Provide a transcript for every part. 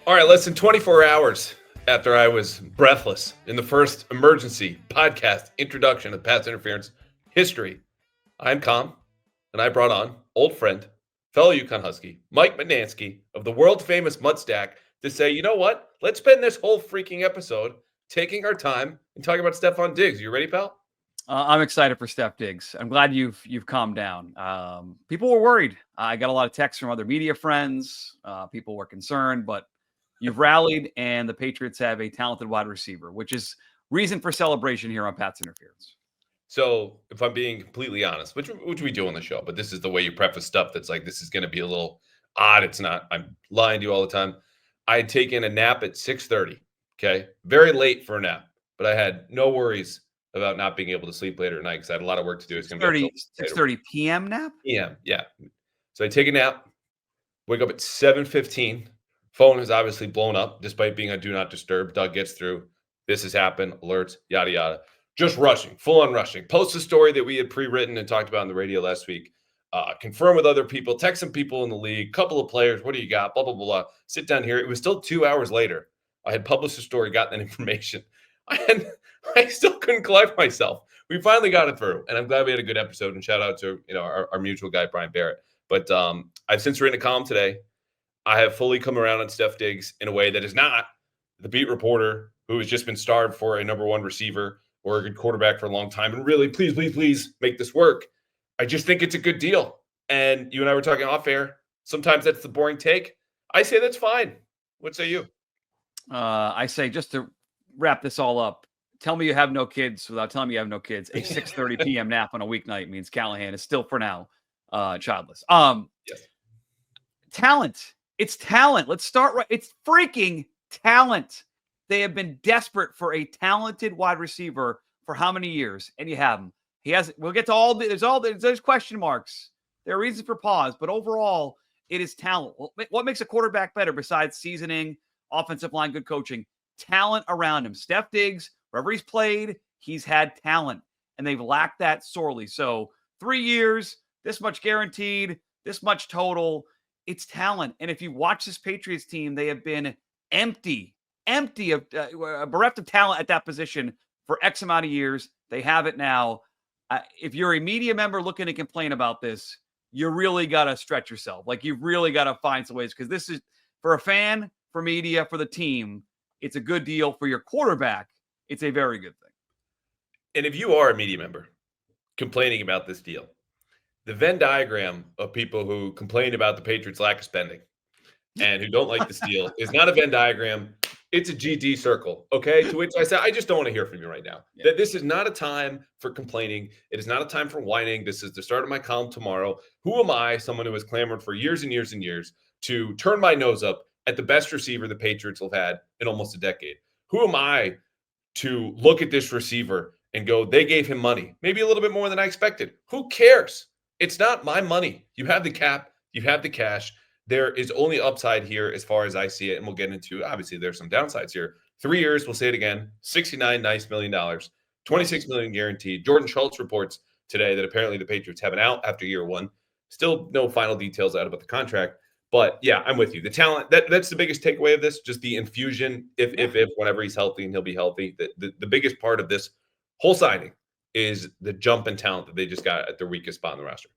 All right, less than 24 hours after I was breathless in the first emergency podcast introduction of pass interference history, I'm calm, and I brought on old friend, fellow Yukon Husky, Mike Mutnansky of the world famous Mudstack to say, you know what? Let's spend this whole freaking episode taking our time and talking about Stefon Diggs. You ready, pal? I'm excited for Steph Diggs. I'm glad you've calmed down. People were worried. I got a lot of texts from other media friends. People were concerned, but you've rallied, and the Patriots have a talented wide receiver, which is reason for celebration here on Pat's Interference. So, if I'm being completely honest, which we do on the show, but this is the way you preface stuff that's like, this is going to be a little odd. It's not. I'm lying to you all the time. I had taken a nap at 6:30. Okay, very late for a nap, but I had no worries about not being able to sleep later at night because I had a lot of work to do. It's going to be up 6:30 p.m. nap? p.m. Yeah. So I take a nap, wake up at 7:15. Phone is obviously blown up despite being on do not disturb. Doug gets through. This has happened. Alerts, yada yada. Just rushing, full on rushing. Post a story that we had pre-written and talked about on the radio last week. Confirm with other people, text some people in the league, couple of players. What do you got? Blah, blah, blah, blah. Sit down here. It was still 2 hours later. I had published a story, got that information. I still couldn't collect myself. We finally got it through, and I'm glad we had a good episode. And shout out to our mutual guy Brian Barrett. But I've since written a column today. I have fully come around on Steph Diggs in a way that is not the beat reporter who has just been starved for a number one receiver or a good quarterback for a long time. And really, please make this work. I just think it's a good deal. And you and I were talking off air. Sometimes that's the boring take. I say that's fine. What say you? I say, just to wrap this all up, tell me you have no kids without telling me you have no kids. A 6:30 p.m. nap on a weeknight means Callahan is still, for now, childless. Yes. Talent. It's talent. Let's start right. It's freaking talent. They have been desperate for a talented wide receiver for how many years? And you have him. He has. We'll get to all. There's question marks. There are reasons for pause, but overall, it is talent. What makes a quarterback better besides seasoning, offensive line, good coaching? Talent around him. Steph Diggs, wherever he's played, he's had talent, and they've lacked that sorely. So 3 years, this much guaranteed, this much total. It's talent. And if you watch this Patriots team, they have been empty of bereft of talent at that position for X amount of years. They have it now. If you're a media member looking to complain about this, you really got to stretch yourself. Like, you've really got to find some ways, because this is, for a fan, for media, for the team, it's a good deal. For your quarterback, it's a very good thing. And if you are a media member complaining about this deal, the Venn diagram of people who complain about the Patriots' lack of spending and who don't like this deal is not a Venn diagram. It's a GD circle, okay? To which I said, I just don't want to hear from you right now. Yeah. That this is not a time for complaining. It is not a time for whining. This is the start of my column tomorrow. Who am I, someone who has clamored for years and years and years, to turn my nose up at the best receiver the Patriots have had in almost a decade? Who am I to look at this receiver and go, they gave him money, maybe a little bit more than I expected? Who cares? It's not my money. You have the cap. You have the cash. There is only upside here as far as I see it. And we'll get into, obviously, there's some downsides here. 3 years, we'll say it again, $69 million, $26 million guaranteed. Jordan Schultz reports today that apparently the Patriots have an out after year one. Still no final details out about the contract. But yeah, I'm with you. The talent, that's the biggest takeaway of this, just the infusion, if whenever he's healthy, and he'll be healthy. The biggest part of this whole signing is the jump in talent that they just got at their weakest spot in the roster.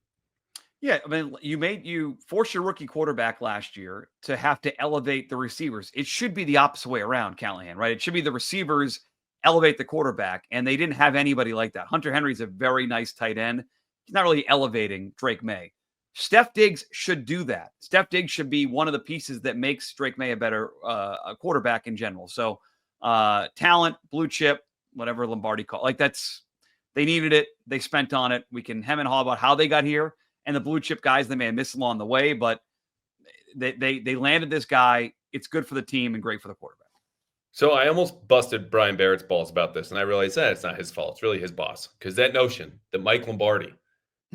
Yeah, I mean, you forced your rookie quarterback last year to have to elevate the receivers. It should be the opposite way around, Callahan, right? It should be the receivers elevate the quarterback, and they didn't have anybody like that. Hunter Henry's a very nice tight end. He's not really elevating Drake Maye. Steph Diggs should do that. Steph Diggs should be one of the pieces that makes Drake Maye a better a quarterback in general. So talent, blue chip, whatever Lombardi called, like, that's, they needed it. They spent on it. We can hem and haw about how they got here. And the blue chip guys, they may have missed along the way, but they landed this guy. It's good for the team and great for the quarterback. So I almost busted Brian Barrett's balls about this, and I realized that it's not his fault. It's really his boss. Because that notion that Mike Lombardi,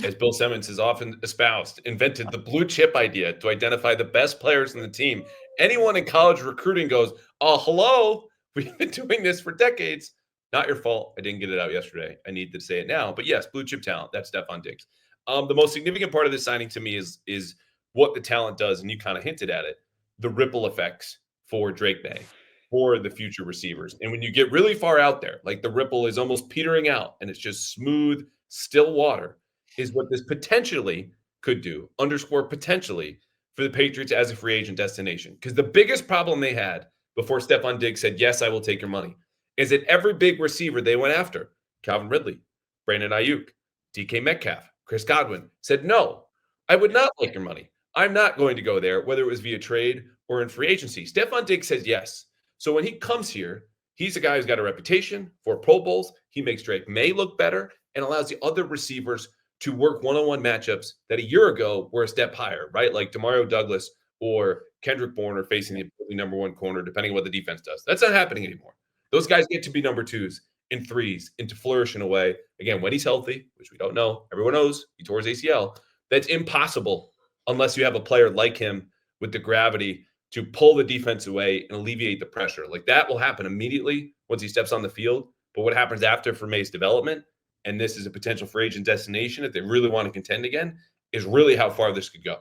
as Bill Simmons has often espoused, invented the blue chip idea to identify the best players in the team. Anyone in college recruiting goes, oh, hello, we've been doing this for decades. Not your fault. I didn't get it out yesterday. I need to say it now. But yes, blue chip talent. That's Stefon Diggs. The most significant part of this signing to me is what the talent does, and you kind of hinted at it, the ripple effects for Drake Maye, for the future receivers. And when you get really far out there, like the ripple is almost petering out and it's just smooth, still water, is what this potentially could do, underscore potentially, for the Patriots as a free agent destination. Because the biggest problem they had before Stefon Diggs said, yes, I will take your money, is that every big receiver they went after, Calvin Ridley, Brandon Ayuk, DK Metcalf, Chris Godwin, said, no, I would not like your money. I'm not going to go there, whether it was via trade or in free agency. Stefon Diggs says yes. So when he comes here, he's a guy who's got a reputation for Pro Bowls. He makes Drake Maye look better and allows the other receivers to work one-on-one matchups that a year ago were a step higher, right? Like Demario Douglas or Kendrick Bourne are facing the number one corner, depending on what the defense does. That's not happening anymore. Those guys get to be number twos and threes and to flourish in a way, again, when he's healthy, which we don't know. Everyone knows he tore his ACL. That's impossible unless you have a player like him with the gravity to pull the defense away and alleviate the pressure. Like that will happen immediately once he steps on the field. But what happens after for Maye's development, and this is a potential free agent destination if they really want to contend again, is really how far this could go.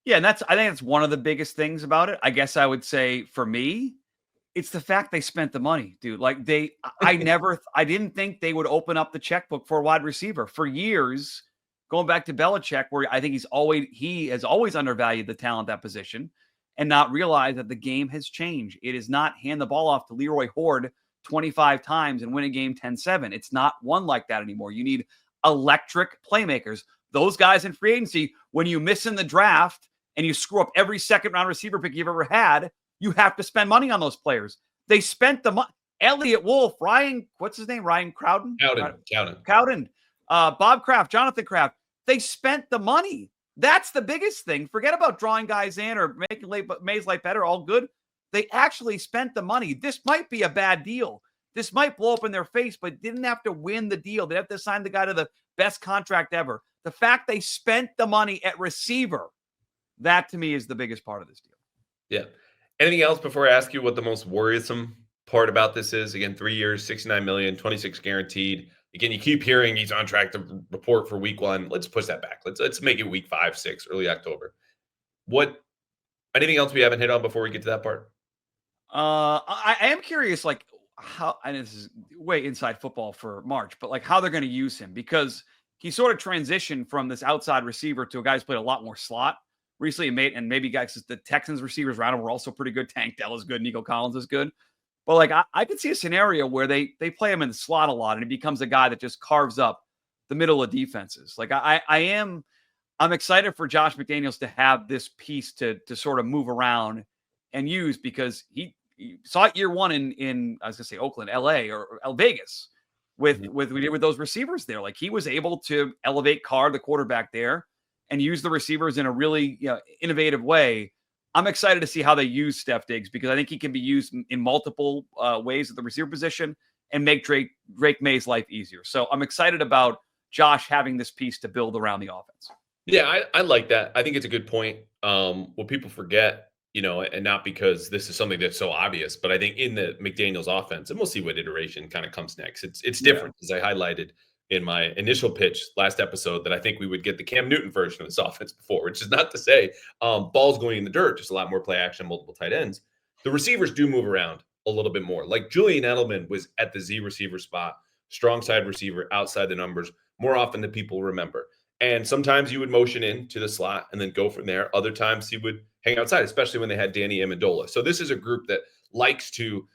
Yeah, and I think that's one of the biggest things about it. I guess I would say for me, it's the fact they spent the money, dude. Like I didn't think they would open up the checkbook for a wide receiver for years. Going back to Belichick, where I think he has always undervalued the talent at that position and not realized that the game has changed. It is not hand the ball off to Leroy Horde 25 times and win a game 10-7. It's not one like that anymore. You need electric playmakers. Those guys in free agency, when you miss in the draft and you screw up every second round receiver pick you've ever had, you have to spend money on those players. They spent the money. Elliott Wolf, what's his name? Ryan Crowden? Cowden. Bob Kraft, Jonathan Kraft. They spent the money. That's the biggest thing. Forget about drawing guys in or making Maye's life better. All good. They actually spent the money. This might be a bad deal. This might blow up in their face, but didn't have to win the deal. They have to sign the guy to the best contract ever. The fact they spent the money at receiver, that to me is the biggest part of this deal. Yeah. Anything else before I ask you what the most worrisome part about this is? Again, 3 years, $69 million, 26 guaranteed. Again, you keep hearing he's on track to report for week 1. Let's push that back. Let's make it week 5, 6, early October. Anything else we haven't hit on before we get to that part? I am curious, like how, and this is way inside football for March, but like how they're going to use him, because he sort of transitioned from this outside receiver to a guy who's played a lot more slot recently, and maybe guys, the Texans receivers around him were also pretty good. Tank Dell is good. Nico Collins is good. But like I could see a scenario where they play him in the slot a lot and he becomes a guy that just carves up the middle of defenses. Like I'm excited for Josh McDaniels to have this piece to sort of move around and use, because he saw it year one in I was gonna say Oakland, LA, or Vegas with those receivers there. Like he was able to elevate Carr, the quarterback there, and use the receivers in a really innovative way. I'm excited to see how they use Steph Diggs, because I think he can be used in multiple ways at the receiver position and make Drake Maye's life easier. So I'm excited about Josh having this piece to build around the offense. Yeah, I like that. I think it's a good point. What people forget, and not because this is something that's so obvious, but I think in the McDaniels offense, and we'll see what iteration kind of comes next. It's different, as I highlighted in my initial pitch last episode, that I think we would get the Cam Newton version of this offense before, which is not to say balls going in the dirt, just a lot more play action, multiple tight ends. The receivers do move around a little bit more. Like Julian Edelman was at the Z receiver spot, strong side receiver, outside the numbers, more often than people remember. And sometimes you would motion into the slot and then go from there. Other times he would hang outside, especially when they had Danny Amendola. So this is a group that likes to,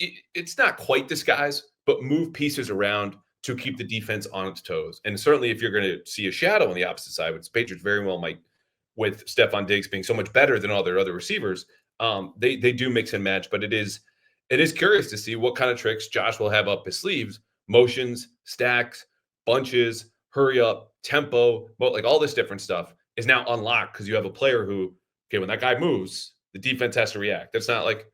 it's not quite disguise, but move pieces around to keep the defense on its toes. And certainly if you're going to see a shadow on the opposite side, which the Patriots very well might, with Stefon Diggs being so much better than all their other receivers, they do mix and match. But it is curious to see what kind of tricks Josh will have up his sleeves. Motions, stacks, bunches, hurry up, tempo, like all this different stuff is now unlocked because you have a player who, okay, when that guy moves, the defense has to react. It's not like,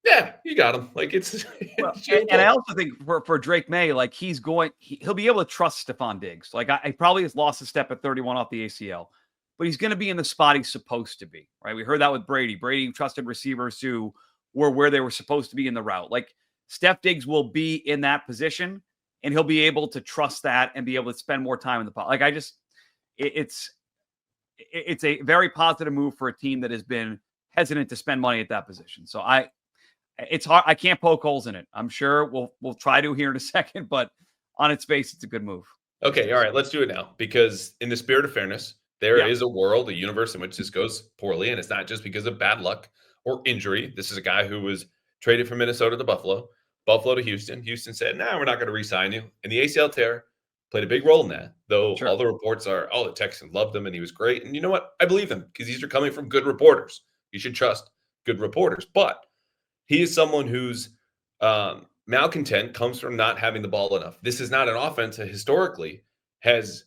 yeah, you got him. Like it's and I also think for Drake Maye, like he'll be able to trust Stefon Diggs. Like I probably has lost a step at 31 off the ACL, but he's going to be in the spot he's supposed to be, right? We heard that with Brady. Brady trusted receivers who were where they were supposed to be in the route. Like Steph Diggs will be in that position, and he'll be able to trust that and be able to spend more time in the pot. Like it's a very positive move for a team that has been hesitant to spend money at that position. So it's hard. I can't poke holes in it. I'm sure we'll try to here in a second, but on its face, it's a good move. Okay, all right, let's do it now because in the spirit of fairness, there is a world, a universe in which this goes poorly, and it's not just because of bad luck or injury. This is a guy who was traded from Minnesota to Buffalo, Buffalo to Houston. Houston said, "Nah, we're not going to re-sign you," and the ACL tear played a big role in that. Though Sure. all the reports are, "Oh, the Texans loved him and he was great," and you know what? I believe them because these are coming from good reporters. You should trust good reporters, but he is someone whose malcontent comes from not having the ball enough. This is not an offense that historically has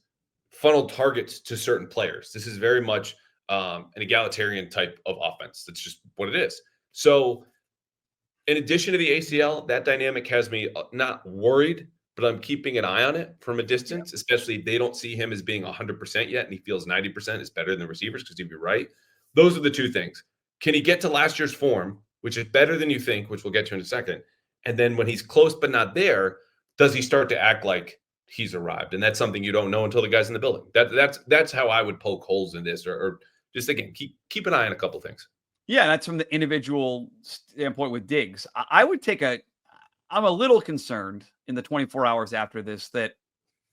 funneled targets to certain players. This is very much an egalitarian type of offense. That's just what it is. So, in addition to the ACL, that dynamic has me not worried, but I'm keeping an eye on it from a distance, especially if they don't see him as being 100% yet and he feels 90% is better than the receivers because he'd be right. Those are the two things. Can he get to last year's form, which is better than you think, which we'll get to in a second? And then when he's close but not there, does he start to act like he's arrived? And that's something you don't know until the guy's in the building. That's how I would poke holes in this, or just again keep an eye on a couple things. Yeah, that's from the individual standpoint with Diggs. I would take I'm a little concerned in the 24 hours after this that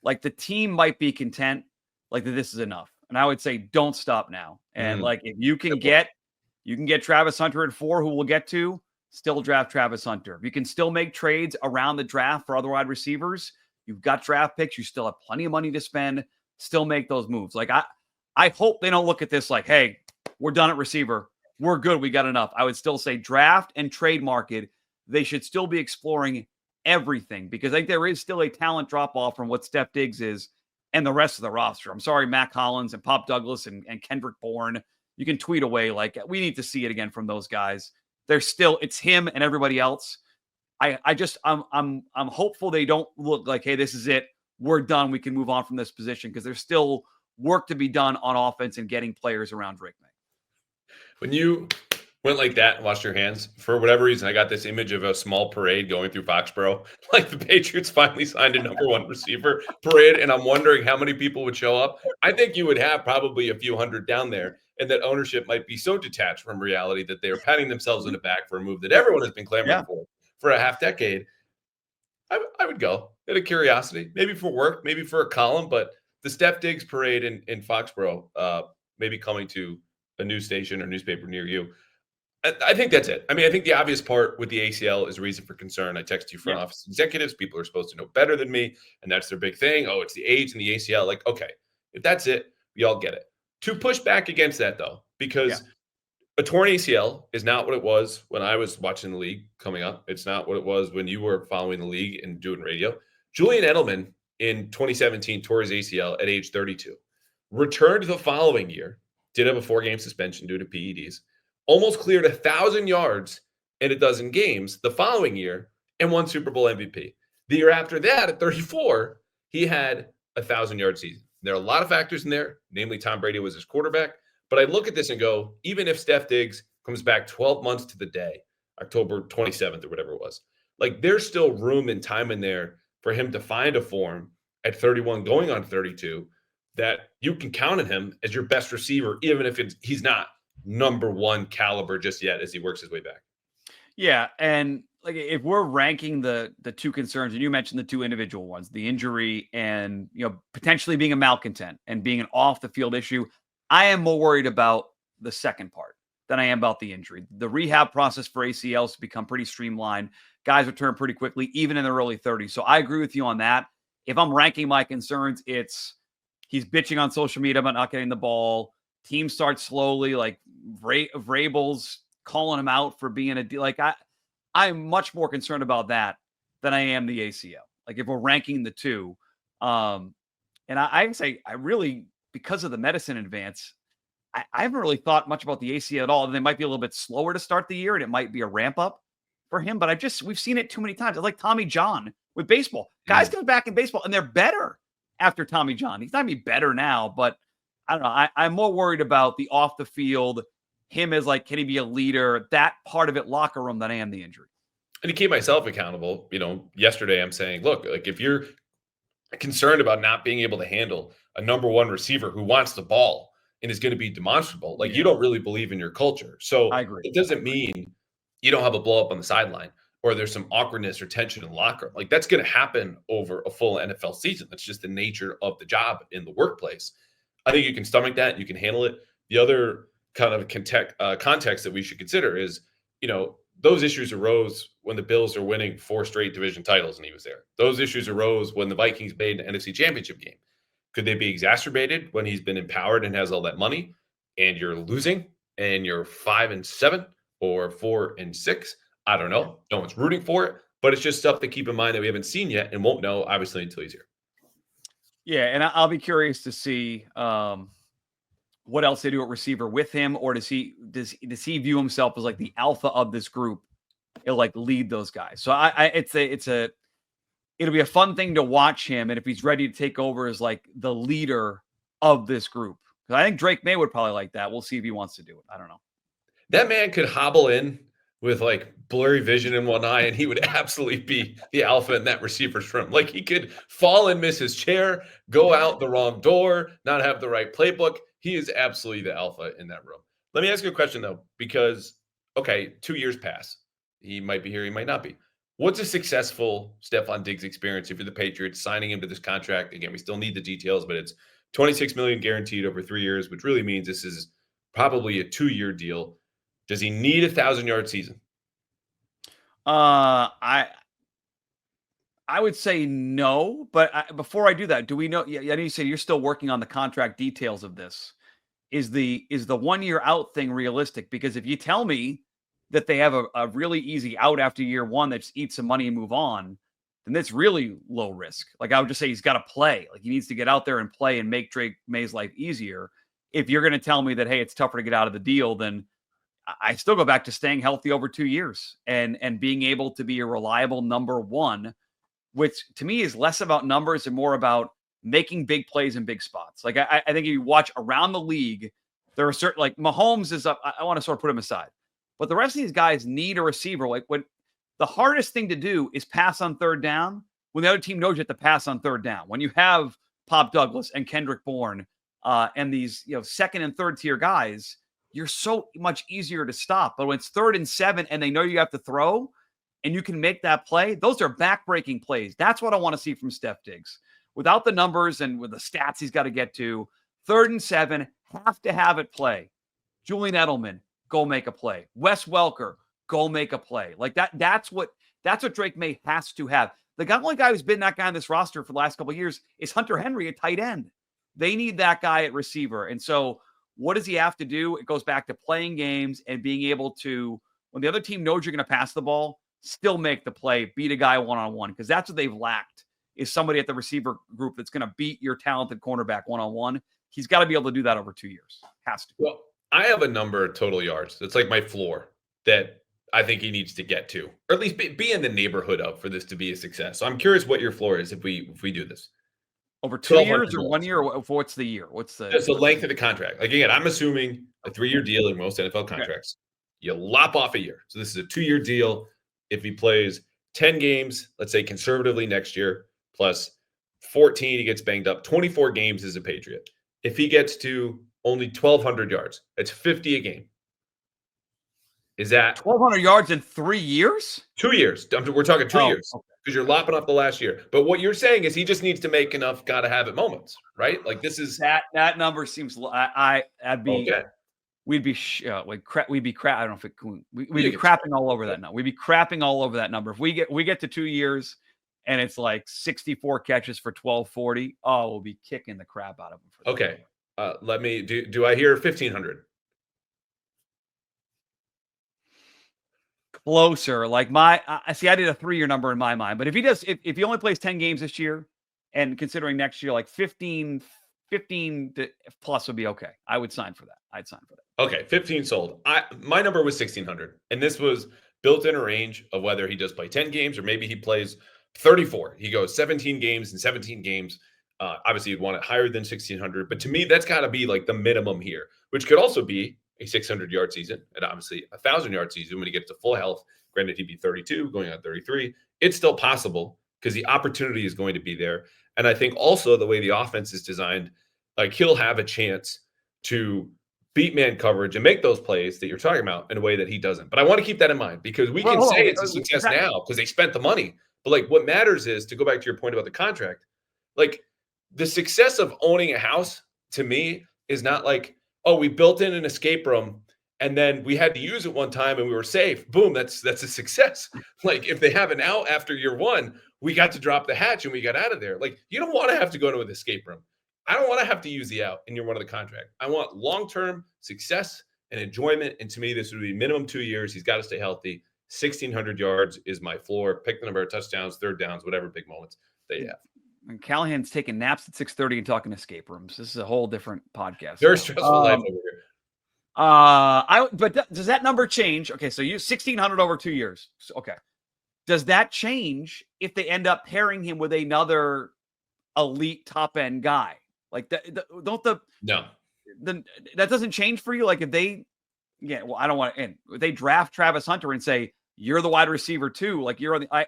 like the team might be content, like that this is enough. And I would say don't stop now. And like if you can get Travis Hunter at 4, who we'll get to, still draft Travis Hunter. If you can still make trades around the draft for other wide receivers, you've got draft picks, you still have plenty of money to spend, still make those moves. Like I hope they don't look at this like, hey, we're done at receiver. We're good. We got enough. I would still say draft and trade market. They should still be exploring everything because I think there is still a talent drop off from what Steph Diggs is and the rest of the roster. I'm sorry, Matt Collins and Pop Douglas and Kendrick Bourne. You can tweet away like we need to see it again from those guys. It's him and everybody else. I'm hopeful they don't look like, hey, this is it. We're done. We can move on from this position because there's still work to be done on offense and getting players around Drake Maye. When you went like that and washed your hands, for whatever reason, I got this image of a small parade going through Foxborough, like the Patriots finally signed a number one receiver parade, and I'm wondering how many people would show up. I think you would have probably a few hundred down there, and that ownership might be so detached from reality that they are patting themselves in the back for a move that everyone has been clamoring for a half decade. I would go out of curiosity, maybe for work, maybe for a column, but the Steph Diggs parade in Foxborough, maybe coming to a news station or newspaper near you. I think that's it. I mean, I think the obvious part with the ACL is a reason for concern. I text you front office executives. People are supposed to know better than me, and that's their big thing. Oh, it's the age and the ACL. Like, okay, if that's it, we all get it. To push back against that, though, because a torn ACL is not what it was when I was watching the league coming up. It's not what it was when you were following the league and doing radio. Julian Edelman in 2017 tore his ACL at age 32. Returned the following year, did have a 4-game suspension due to PEDs, almost cleared 1,000 yards in a dozen games the following year and won Super Bowl MVP. The year after that, at 34, he had a 1,000-yard season. There are a lot of factors in there, namely Tom Brady was his quarterback. But I look at this and go, even if Steph Diggs comes back 12 months to the day, October 27th or whatever it was, like there's still room and time in there for him to find a form at 31 going on 32 that you can count on him as your best receiver, even if he's not number one caliber just yet as he works his way back. Yeah. And like if we're ranking the two concerns, and you mentioned the two individual ones, the injury and potentially being a malcontent and being an off the field issue, I am more worried about the second part than I am about the injury. The rehab process for ACLs has become pretty streamlined. Guys return pretty quickly, even in their early 30s. So I agree with you on that. If I'm ranking my concerns, it's he's bitching on social media about not getting the ball. Team starts slowly, like Vrabel's calling him out for being I'm much more concerned about that than I am the ACL. Like if we're ranking the two, and I say I really, because of the medicine advance, I haven't really thought much about the ACL at all. They might be a little bit slower to start the year, and it might be a ramp up for him. But we've seen it too many times. It's like Tommy John with baseball. Guys come back in baseball, and they're better after Tommy John. He's not any better now, but I don't know. I'm more worried about the off the field, him as like, can he be a leader? That part of it, locker room, than I am the injury. And to keep myself accountable, yesterday I'm saying, look, like if you're concerned about not being able to handle a number one receiver who wants the ball and is going to be demonstrable. Like, Yeah. you don't really believe in your culture. So I agree. it doesn't mean you don't have a blow up on the sideline or there's some awkwardness or tension in the locker room. Like, that's going to happen over a full NFL season. That's just the nature of the job in the workplace. I think you can stomach that. You can handle it. The other kind of context that we should consider is, those issues arose when the Bills are winning 4 straight division titles and he was there. Those issues arose when the Vikings made an NFC championship game. Could they be exacerbated when he's been empowered and has all that money and you're losing and you're 5-7 or 4-6? I don't know. No one's rooting for it, but it's just stuff to keep in mind that we haven't seen yet and won't know, obviously, until he's here. Yeah, and I'll be curious to see what else they do at receiver with him, or does he view himself as like the alpha of this group? He'll like lead those guys. So it'll be a fun thing to watch him, and if he's ready to take over as like the leader of this group, because I think Drake Maye would probably like that. We'll see if he wants to do it. I don't know. That man could hobble in with like blurry vision in one eye, and he would absolutely be the alpha in that receiver's room. Like, he could fall and miss his chair, go out the wrong door, not have the right playbook. He is absolutely the alpha in that room. Let me ask you a question, though, because, okay, 2 years pass. He might be here, he might not be. What's a successful Stefon Diggs experience if you're the Patriots signing him to this contract? Again, we still need the details, but it's $26 million guaranteed over 3 years, which really means this is probably a 2-year deal. Does he need a 1,000-yard season? I would say no, but before I do that, do we know? Yeah, I know you said you're still working on the contract details of this. Is the 1 year out thing realistic? Because if you tell me that they have a really easy out after year one that just eats some money and move on, then that's really low risk. Like, I would just say he's got to play. Like, he needs to get out there and play and make Drake Maye's life easier. If you're going to tell me that, hey, it's tougher to get out of the deal, then I still go back to staying healthy over 2 years and being able to be a reliable number one, which to me is less about numbers and more about making big plays in big spots. Like, I think if you watch around the league, there are certain, like, Mahomes is up. I want to sort of put him aside, but the rest of these guys need a receiver. Like, when the hardest thing to do is pass on third down when the other team knows you have to pass on third down. When you have Pop Douglas and Kendrick Bourne and these, second and third tier guys, you're so much easier to stop. But when it's 3rd and 7 and they know you have to throw and you can make that play, those are backbreaking plays. That's what I want to see from Steph Diggs. Without the numbers and with the stats he's got to get to, 3rd and 7, have to have it play. Julian Edelman, go make a play. Wes Welker, go make a play. Like that. That's what Drake Maye has to have. The only guy who's been that guy on this roster for the last couple of years is Hunter Henry at tight end. They need that guy at receiver. And so what does he have to do? It goes back to playing games and being able to, when the other team knows you're going to pass the ball, still make the play, beat a guy one-on-one, because that's what they've lacked, is somebody at the receiver group that's going to beat your talented cornerback one-on-one. He's got to be able to do that over 2 years. Has to. Well, I have a number of total yards. That's like my floor that I think he needs to get to, or at least be in the neighborhood of, for this to be a success. So I'm curious what your floor is if we do this. Over 2 years or 1 year? Or what's the year? What's the length of the contract? Like, again, I'm assuming a 3-year deal in most NFL contracts. Okay. You lop off a year. So this is a 2-year deal. If he plays 10 games, let's say conservatively next year, plus 14, he gets banged up, 24 games as a Patriot. If he gets to only 1,200 yards, that's 50 a game. Is that 1,200 yards in 3 years? 2 years. We're talking 2 years. Okay. Because you're lopping off the last year. But what you're saying is he just needs to make enough gotta have it moments, right? Like, this is that number seems I'd be okay. We'd be we'd be crap. I don't know if we'd be crapping all over that number. We'd be crapping all over that number. If we get to 2 years and it's like 64 catches for 1,240, we'll be kicking the crap out of him. Okay. Let me do I hear 1,500? Closer. Like I see, I did a 3-year number in my mind, but if he only plays 10 games this year, and considering next year, like 15 plus would be okay. I would sign for that. I'd sign for that. Okay, 15 sold. My number was 1,600, and this was built in a range of whether he does play 10 games or maybe he plays 34. He goes 17 games and 17 games. Obviously, you'd want it higher than 1,600, but to me, that's got to be like the minimum here, which could also be a 600-yard season and obviously a 1,000-yard season when he gets to full health. Granted, he'd be 32, going on 33. It's still possible because the opportunity is going to be there. And I think also the way the offense is designed, like, he'll have a chance to beat man coverage and make those plays that you're talking about in a way that he doesn't. But I want to keep that in mind because we can say it's a success now because they spent the money. But like what matters is to go back to your point about the contract, like the success of owning a house to me is not like, oh, we built in an escape room and then we had to use it one time and we were safe. Boom, that's a success. Like if they have an out after year one, we got to drop the hatch and we got out of there. Like you don't want to have to go to an escape room. I don't want to have to use the out in year one of the contract. I want long-term success and enjoyment. And to me, this would be minimum 2 years. He's got to stay healthy. 1,600 yards is my floor. Pick the number of touchdowns, third downs, whatever big moments they have. And Callahan's taking naps at 6:30 and talking escape rooms. This is a whole different podcast. Very stressful life over here. But does that number change? Okay, so you 1,600 over 2 years. So, okay. Does that change if they end up pairing him with another elite top end guy? Like no, that doesn't change for you. Like if they, I don't want to. And if they draft Travis Hunter and say you're the wide receiver too, like you're on the.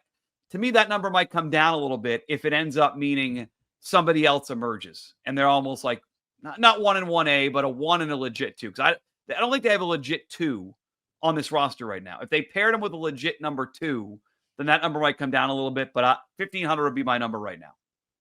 To me, that number might come down a little bit if it ends up meaning somebody else emerges and they're almost like not 1 and 1A, but a 1 and a legit 2. Because I don't think they have a legit 2 on this roster right now. If they paired him with a legit number 2, then that number might come down a little bit. But 1,500 would be my number right now.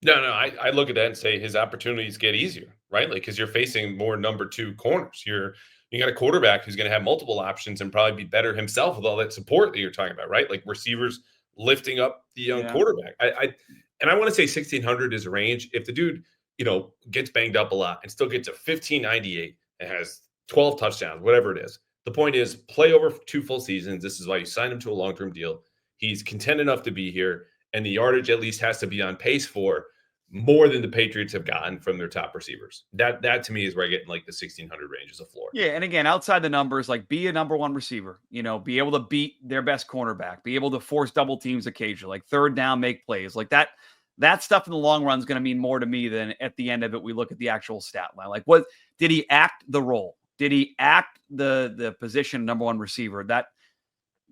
No, I look at that and say his opportunities get easier, right? Like because you're facing more number 2 corners. You got a quarterback who's going to have multiple options and probably be better himself with all that support that you're talking about, right? Like receivers lifting up the young quarterback. I want to say 1,600 is a range. If the dude, gets banged up a lot and still gets a 1,598 and has 12 touchdowns, whatever it is. The point is play over 2 full seasons. This is why you signed him to a long-term deal. He's content enough to be here. And the yardage at least has to be on pace for more than the Patriots have gotten from their top receivers. That to me is where I get in like the 1,600 range as a floor. Yeah, and again, outside the numbers, like be a number 1 receiver, be able to beat their best cornerback, be able to force double teams occasionally, like third down, make plays. Like that stuff in the long run is going to mean more to me than at the end of it, we look at the actual stat line. Like what did he act the role? Did he act the position number 1 receiver? That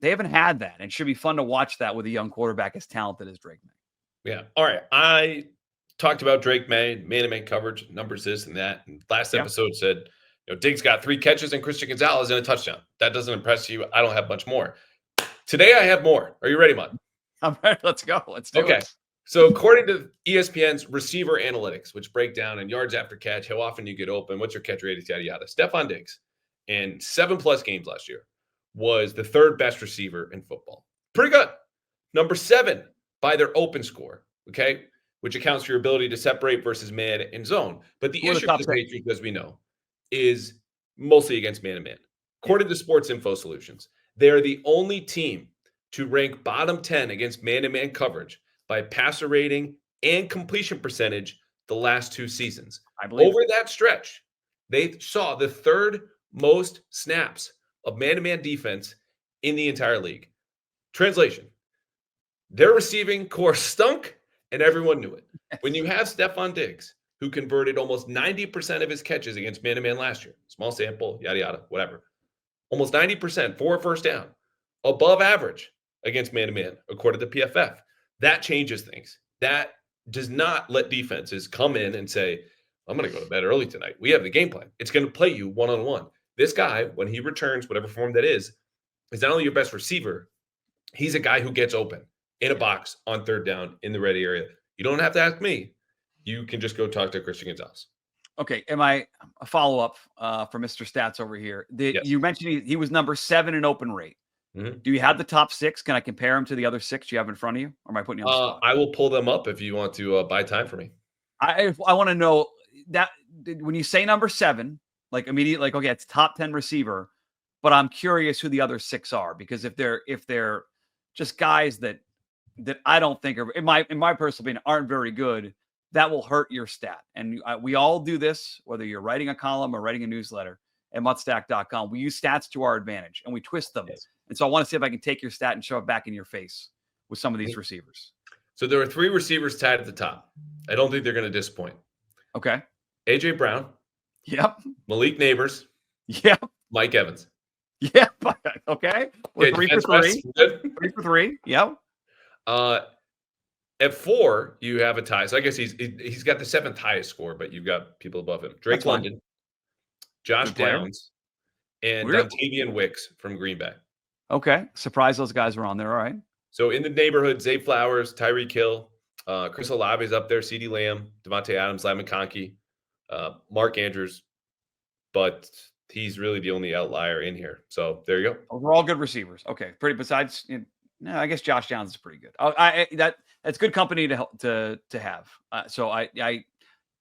they haven't had that, and it should be fun to watch that with a young quarterback as talented as Drake Maye. Yeah. All right. I talked about Drake Maye, man-to-man coverage, numbers this and that. And last episode said, Diggs got 3 catches and Christian Gonzalez and a touchdown. That doesn't impress you. I don't have much more. Today I have more. Are you ready, Mud? I'm ready. Let's go. Let's do it. So according to ESPN's receiver analytics, which break down in yards after catch, how often you get open, what's your catch rate, yada, yada. Stefon Diggs in 7+ games last year was the 3rd best receiver in football. Pretty good. Number 7 by their open score, okay, which accounts for your ability to separate versus man and zone. But the issue for the Patriots, as we know, is mostly against man-to-man. According to Sports Info Solutions, they are the only team to rank bottom 10 against man-to-man coverage by passer rating and completion percentage the last 2 seasons. I believe over that stretch, they saw the 3rd most snaps of man-to-man defense in the entire league. Translation, their receiving core stunk, and everyone knew it. When you have Stefon Diggs, who converted almost 90% of his catches against man-to-man last year, small sample, yada, yada, whatever, almost 90% for a first down, above average against man-to-man, according to PFF. That changes things. That does not let defenses come in and say, I'm going to go to bed early tonight. We have the game plan. It's going to play you one-on-one. This guy, when he returns, whatever form that is not only your best receiver, he's a guy who gets open in a box on 3rd down in the red area. You don't have to ask me. You can just go talk to Christian Gonzalez. Okay. Am I a follow-up for Mr. Stats over here? Yes. You mentioned he was number 7 in open rate. Mm-hmm. Do you have the top 6? Can I compare him to the other 6 you have in front of you? Or am I putting you on the spot? I will pull them up if you want to buy time for me. I want to know that when you say number 7, like immediately, like, okay, it's top 10 receiver, but I'm curious who the other 6 are, because if they're just guys that I don't think are, in my personal opinion, aren't very good, that will hurt your stat. And we all do this, whether you're writing a column or writing a newsletter at mutstack.com. We use stats to our advantage and we twist them. Yes. And so I want to see if I can take your stat and shove it back in your face with some of these receivers. So there are 3 receivers tied at the top. I don't think they're going to disappoint. Okay. AJ Brown. Yep. Malik Neighbors. Yep. Mike Evans. Yep. Okay. We're 3 for 3. 3 for 3. Yep. At 4, you have a tie. So I guess he's got the 7th highest score, but you've got people above him. Drake London, Josh Good player. Downs, and Really? Dontavian Wicks from Green Bay. Okay. Surprised those guys were on there. All right. So in the neighborhood, Zay Flowers, Tyreek Hill, Chris Olave's up there, CeeDee Lamb, Devontae Adams, Ladd McConkey, Mark Andrews, but he's really the only outlier in here. So there you go. We're all good receivers. Okay. Pretty. Besides, no, I guess Josh Downs is pretty good. That's good company to have. So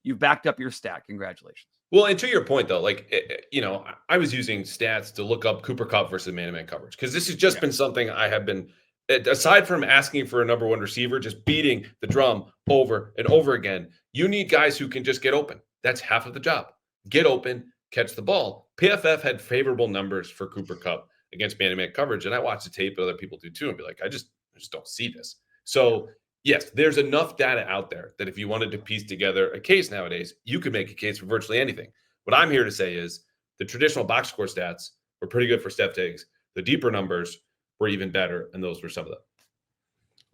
you've backed up your stat. Congratulations. Well, and to your point, though, I was using stats to look up Cooper Kupp versus man-to-man coverage because this has just been something I have been, aside from asking for a number one receiver, just beating the drum over and over again. You need guys who can just get open. That's half of the job. Get open, catch the ball. PFF had favorable numbers for Cooper Kupp against man-to-man coverage, and I watched the tape, but other people do too, and be like, I just don't see this. So yes, there's enough data out there that if you wanted to piece together a case nowadays, you could make a case for virtually anything. What I'm here to say is the traditional box score stats were pretty good for Steph Diggs. The deeper numbers were even better, and those were some of them.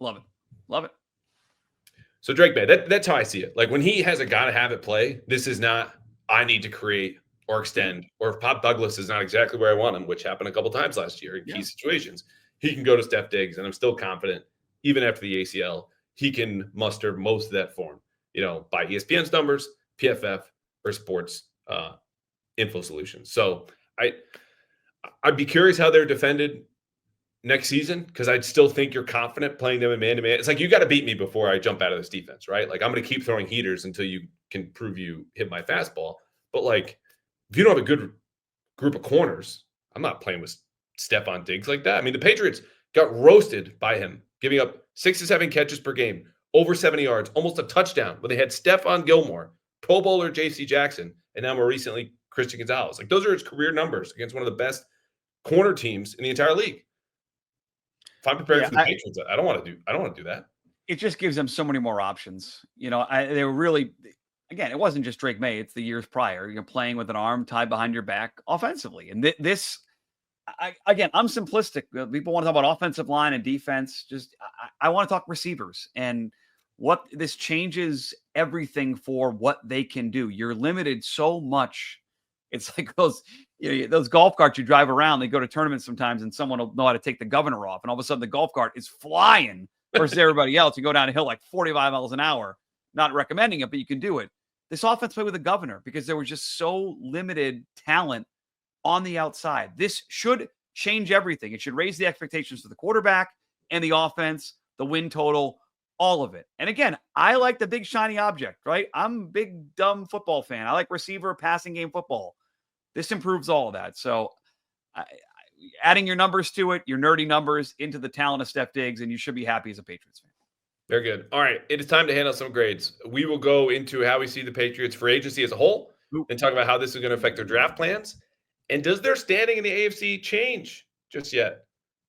Love it. Love it. So Drake Maye, that's how I see it. Like when he has a gotta have it play, this is not I need to create or extend, or if Pop Douglas is not exactly where I want him, which happened a couple times last year in key situations, he can go to Steph Diggs, and I'm still confident, even after the ACL, he can muster most of that form, by ESPN's numbers, PFF, or sports info solutions. So I'd be curious how they're defended next season because I'd still think you're confident playing them in man-to-man. It's like you got to beat me before I jump out of this defense, right? Like I'm going to keep throwing heaters until you can prove you hit my fastball. But like if you don't have a good group of corners, I'm not playing with Stefon Diggs like that. I mean, the Patriots got roasted by him, giving up 6 to 7 catches per game, over 70 yards, almost a touchdown, when they had Stephon Gilmore, Pro Bowler J.C. Jackson, and now more recently Christian Gonzalez. Like those are his career numbers against one of the best corner teams in the entire league. If I'm prepared for the Patriots, I don't want to do that. It just gives them so many more options. They were really, again, it wasn't just Drake Maye. It's the years prior. You're playing with an arm tied behind your back offensively. And I'm simplistic. People want to talk about offensive line and defense. I want to talk receivers and what this changes everything for what they can do. You're limited so much. It's like those golf carts you drive around. They go to tournaments sometimes, and someone will know how to take the governor off, and all of a sudden the golf cart is flying versus everybody else. You go down a hill like 45 miles an hour. Not recommending it, but you can do it. This offense played with the governor because there was just so limited talent on the outside. This should change everything. It should raise the expectations for the quarterback and the offense, the win total, all of it. And again, I like the big shiny object, right? I'm a big dumb football fan. I like receiver passing game football. This improves all of that. So adding your numbers to it, your nerdy numbers into the talent of Steph Diggs, and you should be happy as a Patriots fan. Very good. All right. It is time to hand out some grades. We will go into how we see the Patriots free agency as a whole and talk about how this is going to affect their draft plans. And does their standing in the AFC change just yet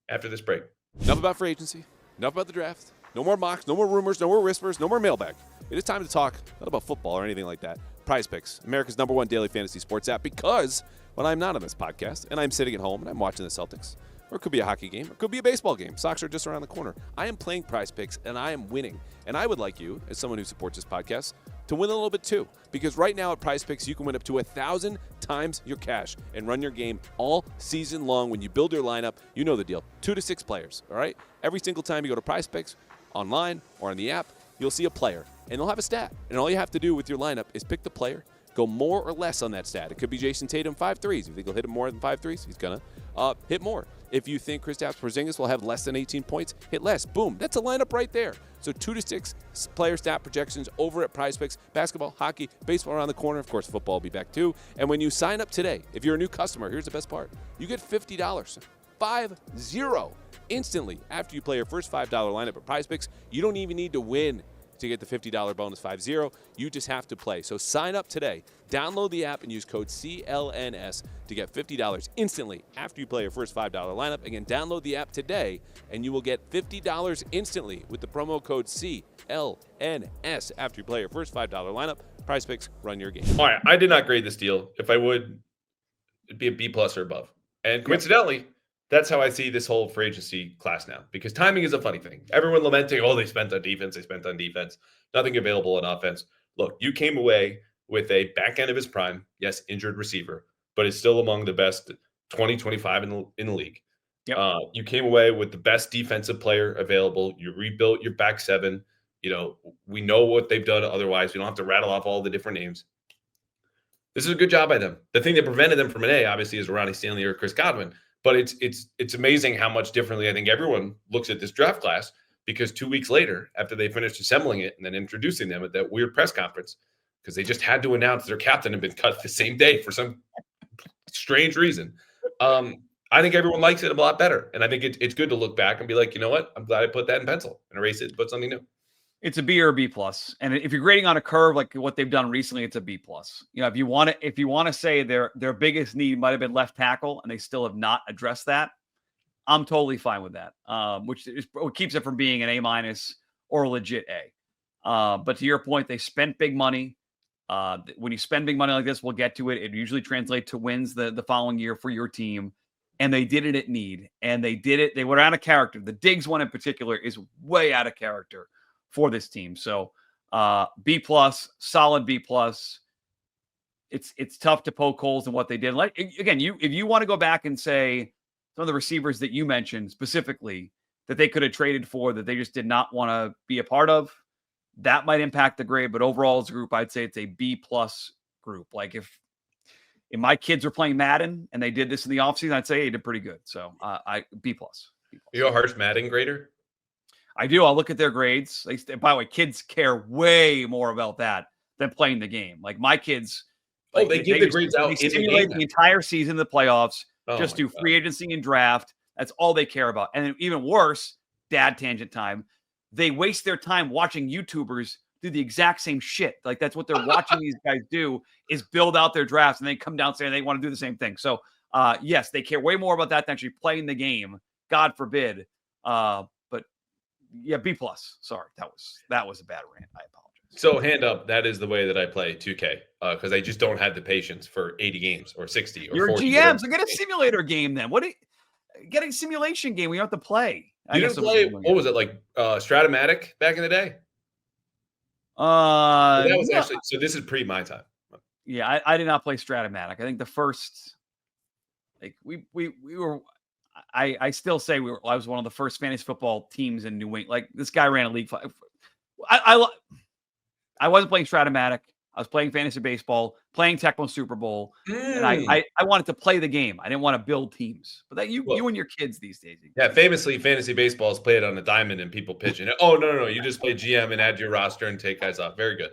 after this break? Enough about free agency. Enough about the draft. No more mocks, no more rumors, no more whispers, no more mailbag. It is time to talk, not about football or anything like that. Prize Picks, America's #1 daily fantasy sports app, because when I'm not on this podcast and I'm sitting at home and I'm watching the Celtics, or it could be a hockey game, or it could be a baseball game. Sox are just around the corner. I am playing Prize Picks, and I am winning. And I would like you, as someone who supports this podcast, to win a little bit too. Because right now at Prize Picks, you can win up to 1,000 times your cash and run your game all season long. When you build your lineup, you know the deal. 2 to 6 players, all right? Every single time you go to Prize Picks, online or on the app, you'll see a player, and they'll have a stat. And all you have to do with your lineup is pick the player, go more or less on that stat. It could be Jason Tatum 5 threes. If you think he'll hit him more than 5 threes, he's going to hit more. If you think Kristaps Porzingis will have less than 18 points, hit less. Boom. That's a lineup right there. So 2 to 6 player stat projections over at Prize Picks. Basketball, hockey, baseball around the corner. Of course, football will be back too. And when you sign up today, if you're a new customer, here's the best part. You get $50. 50 instantly after you play your first $5 lineup at Prize Picks. You don't even need to win to get the $50 bonus 50. You just have to play. So sign up today. Download the app and use code CLNS to get $50 instantly after you play your first $5 lineup. Again, download the app today and you will get $50 instantly with the promo code CLNS after you play your first $5 lineup. Prize Picks, run your game. All right. I did not grade this deal. If I would, it'd be a B+ or above. And coincidentally, that's how I see this whole free agency class now, because timing is a funny thing. Everyone lamenting, oh, they spent on defense, nothing available on offense. Look, you came away with a back end of his prime, yes, injured receiver, but is still among the best 2025 in the league. Yep. You came away with the best defensive player available. You rebuilt your back seven. We know what they've done otherwise. We don't have to rattle off all the different names. This is a good job by them. The thing that prevented them from an A, obviously, is Ronnie Stanley or Chris Godwin. But it's amazing how much differently I think everyone looks at this draft class, because 2 weeks later, after they finished assembling it and then introducing them at that weird press conference, because they just had to announce their captain had been cut the same day for some strange reason. I think everyone likes it a lot better. And I think it's good to look back and be like, you know what? I'm glad I put that in pencil and erase it and put something new. It's a B or a B plus. And if you're grading on a curve like what they've done recently, it's a B plus. If you want to say their biggest need might have been left tackle and they still have not addressed that, I'm totally fine with that. Which keeps it from being an A minus or a legit A. But to your point, they spent big money. When you spend big money like this, we'll get to it. It usually translates to wins the following year for your team. And they did it at need. And they did it. They were out of character. The Diggs one in particular is way out of character for this team. So B plus, solid B plus. It's tough to poke holes in what they did. Like again, if you want to go back and say some of the receivers that you mentioned specifically that they could have traded for that they just did not want to be a part of, that might impact the grade. But overall as a group, I'd say it's a B plus group. Like if my kids were playing Madden and they did this in the offseason, I'd say they did pretty good. So B plus. You're a harsh Madden grader? I do. I'll look at their grades. By the way, kids care way more about that than playing the game. Like my kids, they give the grades out. They simulate the entire season, the playoffs, just do free God. agency and draft. That's all they care about. And even worse, dad tangent time. They waste their time watching YouTubers do the exact same shit. Like that's what they're watching these guys do, is build out their drafts, and they come down saying they want to do the same thing. So yes, they care way more about that than actually playing the game. God forbid. Yeah, B plus. Sorry, that was a bad rant. I apologize. So hand up, that is the way that I play 2K, because I just don't have the patience for 80 games or 60 or You're 40. GMs. So get a simulator game then. Get a simulation game we don't have to play. You didn't play. What was it like? Stratomatic back in the day. That was actually. So this is pre my time. Yeah, I did not play Stratomatic. I think the first, like we were. I still say I was one of the first fantasy football teams in New England. Like this guy ran a league. I wasn't playing Stratomatic. I was playing fantasy baseball, playing Tecmo Super Bowl, and I wanted to play the game. I didn't want to build teams. But that you and your kids these days. Yeah, famously, fantasy baseball is played on a diamond and people pitching it. Oh no, you just play GM and add to your roster and take guys off. Very good.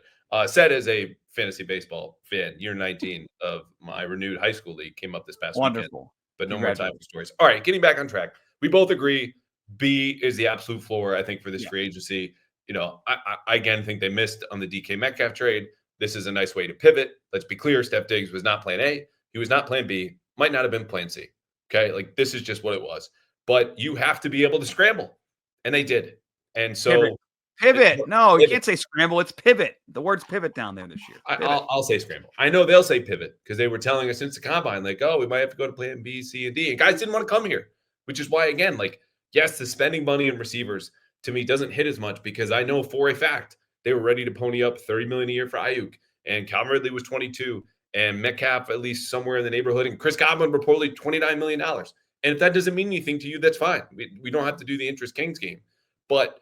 Said as a fantasy baseball fan, year 19 of my renewed high school league came up this past weekend. Wonderful. But no more time for stories. All right, getting back on track. We both agree B is the absolute floor, I think, for this free agency. I again think they missed on the DK Metcalf trade. This is a nice way to pivot. Let's be clear. Steph Diggs was not plan A. He was not plan B. Might not have been plan C. Okay? Like, this is just what it was. But you have to be able to scramble. And they did. And so Pivot. No, you can't say scramble. It's pivot. The word's pivot down there this year. I'll say scramble. I know they'll say pivot because they were telling us since the combine, like, oh, we might have to go to plan B, C, and D. And guys didn't want to come here, which is why, again, like, yes, the spending money in receivers to me doesn't hit as much because I know for a fact they were ready to pony up $30 million a year for Ayuk, and Calvin Ridley was 22, and Metcalf at least somewhere in the neighborhood, and Chris Godwin reportedly $29 million. And if that doesn't mean anything to you, that's fine. We don't have to do the interest Kings game, but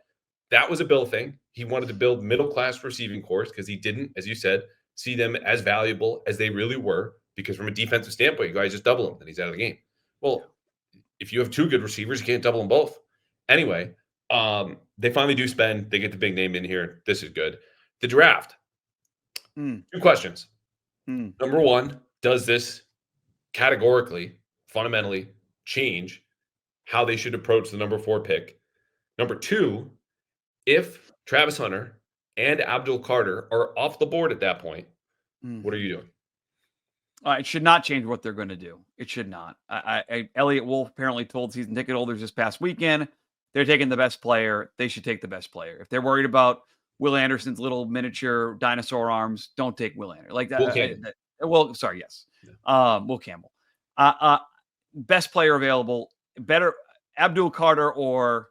that was a Bill thing. He wanted to build middle-class receiving corps because he didn't, as you said, see them as valuable as they really were, because from a defensive standpoint, you guys just double him and he's out of the game. Well, if you have two good receivers, you can't double them both. Anyway, they finally do spend. They get the big name in here. This is good. The draft. 2 questions. Number one, does this categorically, fundamentally change how they should approach the number 4 pick? Number 2, if Travis Hunter and Abdul Carter are off the board at that point, what are you doing? It should not change what they're going to do. It should not. Elliot Wolf apparently told season ticket holders this past weekend they're taking the best player. They should take the best player. If they're worried about Will Anderson's little miniature dinosaur arms, don't take Will Anderson. Like that. Will Campbell. Best player available. Better Abdul Carter or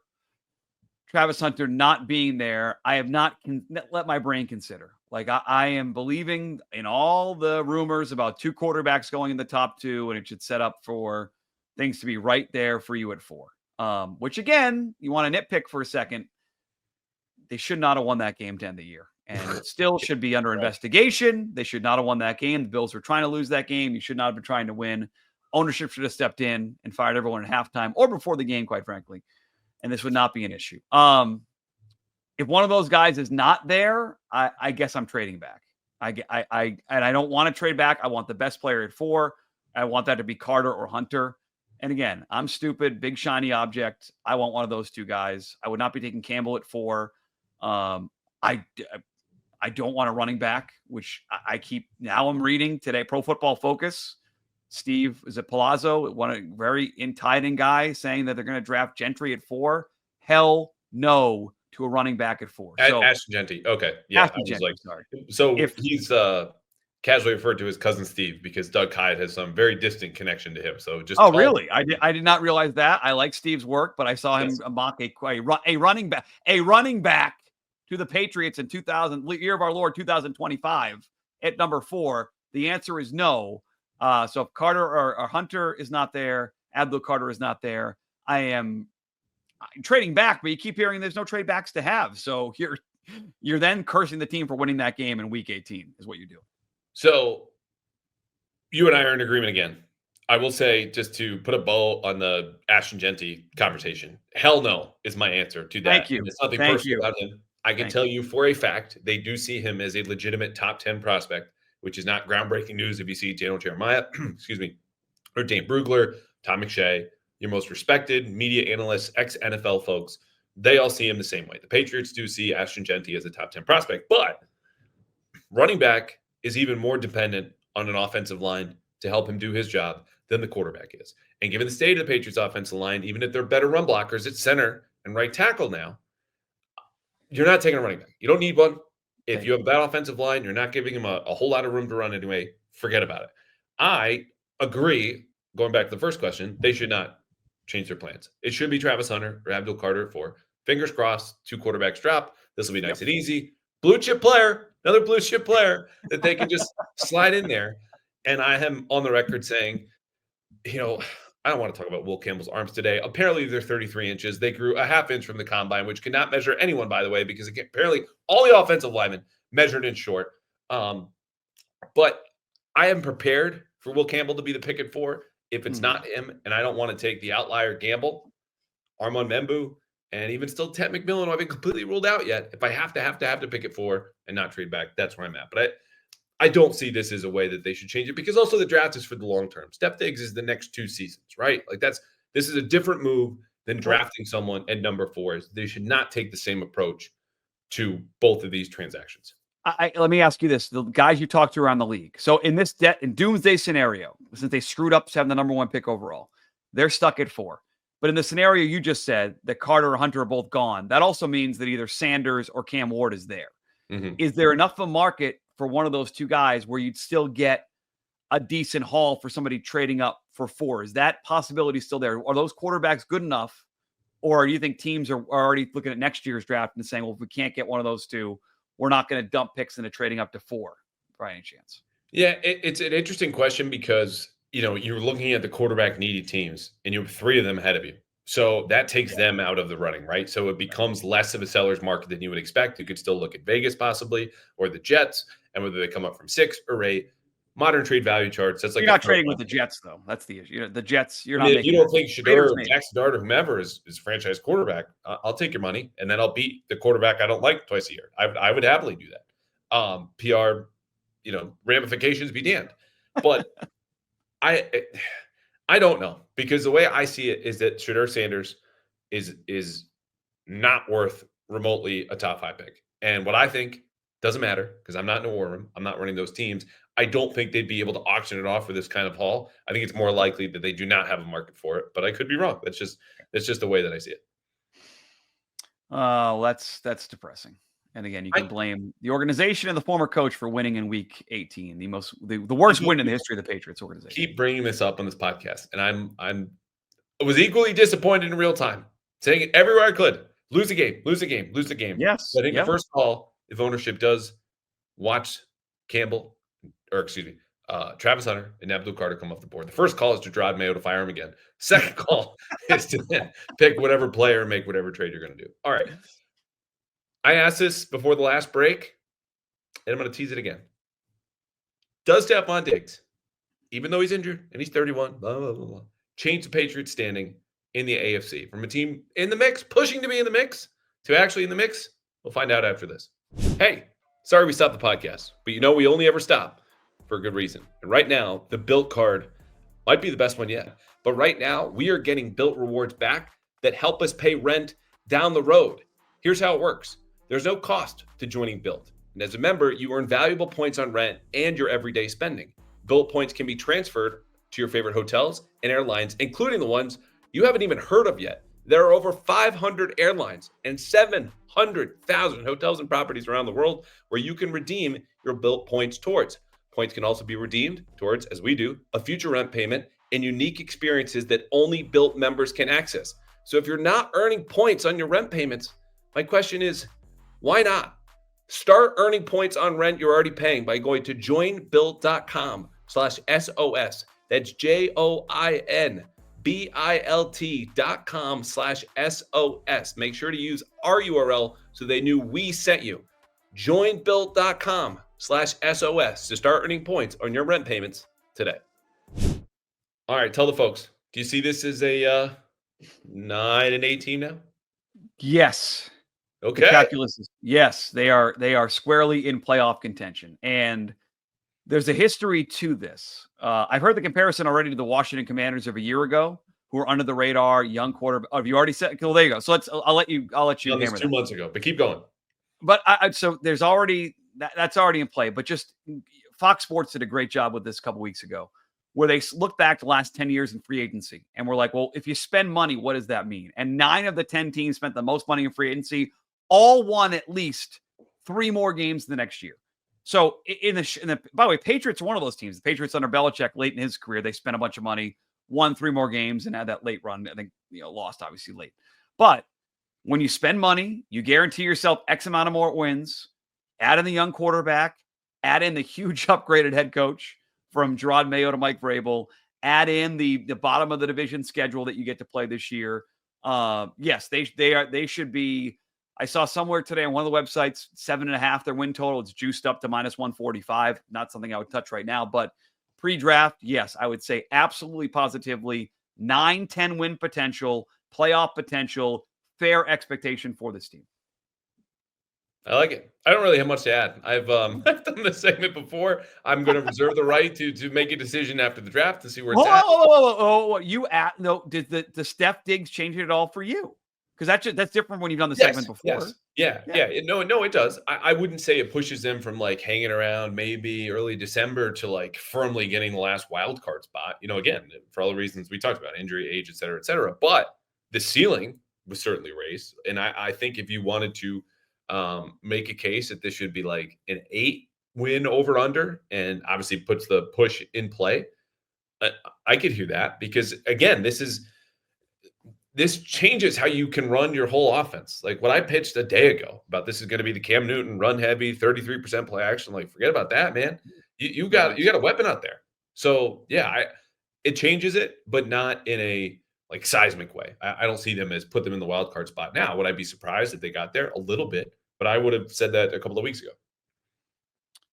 Travis Hunter not being there, I have not let my brain consider. Like I am believing in all the rumors about 2 quarterbacks going in the top 2, and it should set up for things to be right there for you at 4. Which again, you want to nitpick for a second. They should not have won that game to end the year, and still should be under investigation. They should not have won that game. The Bills were trying to lose that game. You should not have been trying to win. Ownership should have stepped in and fired everyone at halftime or before the game, quite frankly. And this would not be an issue. If one of those guys is not there, I guess I'm trading back. I don't want to trade back. I want the best player at 4. I want that to be Carter or Hunter. And again, I'm stupid, big shiny object. I want one of those 2 guys. I would not be taking Campbell at 4. I don't want a running back, which I keep now. I'm reading today, Pro Football Focus. Steve, is it Palazzo? One a very tied-in guy saying that they're going to draft Gentry at 4. Hell no to a running back at 4. So Ashton Gentry. Okay. Yeah. Ashton Gentry, sorry. So he's casually referred to his cousin Steve because Doug Hyde has some very distant connection to him. So just really? I did not realize that. I like Steve's work, but I saw him mock a running back to the Patriots in year of our Lord 2025 at number 4. The answer is no. So if Carter or Hunter is not there, Abdul Carter is not there, I'm trading back, but you keep hearing there's no trade backs to have. So you're then cursing the team for winning that game in week 18 is what you do. So you and I are in agreement again. I will say, just to put a bow on the Ashton Gentry conversation, hell no is my answer to that. Thank you. And it's nothing personal about him. I can tell you for a fact they do see him as a legitimate top 10 prospect, which is not groundbreaking news if you see Daniel Jeremiah, or Dane Brugler, Tom McShay, your most respected media analysts, ex-NFL folks. They all see him the same way. The Patriots do see Ashton Gentry as a top 10 prospect, but running back is even more dependent on an offensive line to help him do his job than the quarterback is. And given the state of the Patriots offensive line, even if they're better run blockers at center and right tackle now, you're not taking a running back. You don't need one. If you have a bad offensive line, you're not giving him a whole lot of room to run anyway. Forget about it. I agree, going back to the first question, they should not change their plans. It should be Travis Hunter or Abdul Carter at 4. Fingers crossed, 2 quarterbacks drop. This will be nice and easy. Blue chip player, another blue chip player that they can just slide in there. And I am on the record saying, I don't want to talk about Will Campbell's arms today. Apparently, they're 33 inches. They grew a half inch from the combine, which cannot measure anyone, by the way, because apparently all the offensive linemen measured in short. But I am prepared for Will Campbell to be the pick at 4. If it's not him, and I don't want to take the outlier gamble, Armand Membu, and even still Ted McMillan, who I've been completely ruled out yet. If I have to pick at 4 and not trade back, that's where I'm at. But I don't see this as a way that they should change it, because also the draft is for the long term. Stefon Diggs is the next 2 seasons, right? Like this is a different move than drafting someone at number 4. They should not take the same approach to both of these transactions. Let me ask you this: the guys you talked to around the league. So in this in doomsday scenario, since they screwed up having the number 1 pick overall, they're stuck at 4. But in the scenario you just said that Carter or Hunter are both gone, that also means that either Sanders or Cam Ward is there. Is there enough of a market for one of those 2 guys where you'd still get a decent haul for somebody trading up for 4? Is that possibility still there? Are those quarterbacks good enough? Or do you think teams are already looking at next year's draft and saying, well, if we can't get one of those 2, we're not going to dump picks into trading up to 4 by any chance? Yeah, it's an interesting question because, you're looking at the quarterback needy teams and you have 3 of them ahead of you. So that takes them out of the running, right? So it becomes less of a seller's market than you would expect. You could still look at Vegas possibly, or the Jets, and whether they come up from 6 or 8. Modern trade value charts. That's like you're not trading with the Jets, though. That's the issue. The Jets, you're not. You don't think Shedeur or Jackson Dart or whomever is franchise quarterback? I'll take your money, and then I'll beat the quarterback I don't like twice a year. I would happily do that. PR, ramifications be damned. But I don't know, because the way I see it is that Shedeur Sanders is not worth remotely a top 5 pick. And what I think doesn't matter, because I'm not in a war room. I'm not running those teams. I don't think they'd be able to auction it off for this kind of haul. I think it's more likely that they do not have a market for it, but I could be wrong. That's just the way that I see it. That's depressing. And again, you can blame the organization and the former coach for winning in week 18, the worst win in the history of the Patriots organization. Keep bringing this up on this podcast, and I was equally disappointed in real time, saying it everywhere I could. Lose the game. Yes. But I think the first call, if ownership does watch Campbell, or excuse me, Travis Hunter and Abdul Carter come off the board. The first call is to Drake Maye to fire him again. Second call is to then pick whatever player and make whatever trade you're going to do. All right. I asked this before the last break, and I'm going to tease it again. Does Stefon Diggs, even though he's injured and he's 31, blah, blah, blah, blah, change the Patriots standing in the AFC from a team in the mix, pushing to be in the mix, to actually in the mix? We'll find out after this. Hey, sorry we stopped the podcast, but we only ever stop for a good reason. And right now, the Built card might be the best one yet. But right now, we are getting Built rewards back that help us pay rent down the road. Here's how it works. There's no cost to joining Built. And as a member, you earn valuable points on rent and your everyday spending. Built points can be transferred to your favorite hotels and airlines, including the ones you haven't even heard of yet. There are over 500 airlines and 700,000 hotels and properties around the world where you can redeem your Built points towards. Points can also be redeemed towards, as we do, a future rent payment and unique experiences that only Built members can access. So if you're not earning points on your rent payments, my question is, why not? Start earning points on rent you're already paying by going to joinbuilt.com/SOS. That's joinbilt.com/SOS. Make sure to use our URL so they knew we sent you. Joinbuilt.com/SOS to start earning points on your rent payments today. All right, tell the folks. Do you see this as a 9-18 now? Yes. Okay. The calculus is yes, they are squarely in playoff contention. And there's a history to this. I've heard the comparison already to the Washington Commanders of a year ago, who were under the radar, young quarterback. Oh, have you already said? Well, there you go. So I'll let you No, hammer this 2 that. months ago, but keep going. But so there's already that's already in play. But just Fox Sports did a great job with this a couple weeks ago, where they look back the last 10 years in free agency, and we're like, well, if you spend money, what does that mean? And 9 of the 10 teams spent the most money in free agency, all won at least 3 more games the next year. So by the way, Patriots are one of those teams. The Patriots under Belichick late in his career, they spent a bunch of money, won 3 more games, and had that late run. I think lost obviously late. But when you spend money, you guarantee yourself X amount of more wins. Add in the young quarterback, add in the huge upgraded head coach from Drake Maye to Mike Vrabel, add in the bottom of the division schedule that you get to play this year. Yes, they should be. I saw somewhere today on one of the websites, 7.5 their win total. It's juiced up to -145. Not something I would touch right now, but pre-draft, yes, I would say absolutely positively 9-10 win potential, playoff potential, fair expectation for this team. I like it. I don't really have much to add. I've done this segment before. I'm going to reserve the right to make a decision after the draft to see where it's at. You no? Did the Steph Diggs change it at all for you? Because that's different when you've done the segment before. Yes. Yeah. No, it does. I wouldn't say it pushes them from like hanging around maybe early December to like firmly getting the last wild card spot. Again, for all the reasons we talked about, injury, age, et cetera, et cetera. But the ceiling was certainly raised. And I think if you wanted to make a case that this should be like an 8-win over under, and obviously puts the push in play, I could hear that, because again, this changes how you can run your whole offense. Like what I pitched a day ago about this is going to be the Cam Newton run heavy, 33% play action. Like forget about that, man. You got a weapon out there. So yeah, it changes it, but not in a like seismic way. I don't see them as put them in the wild card spot now. Would I be surprised if they got there? A little bit, but I would have said that a couple of weeks ago.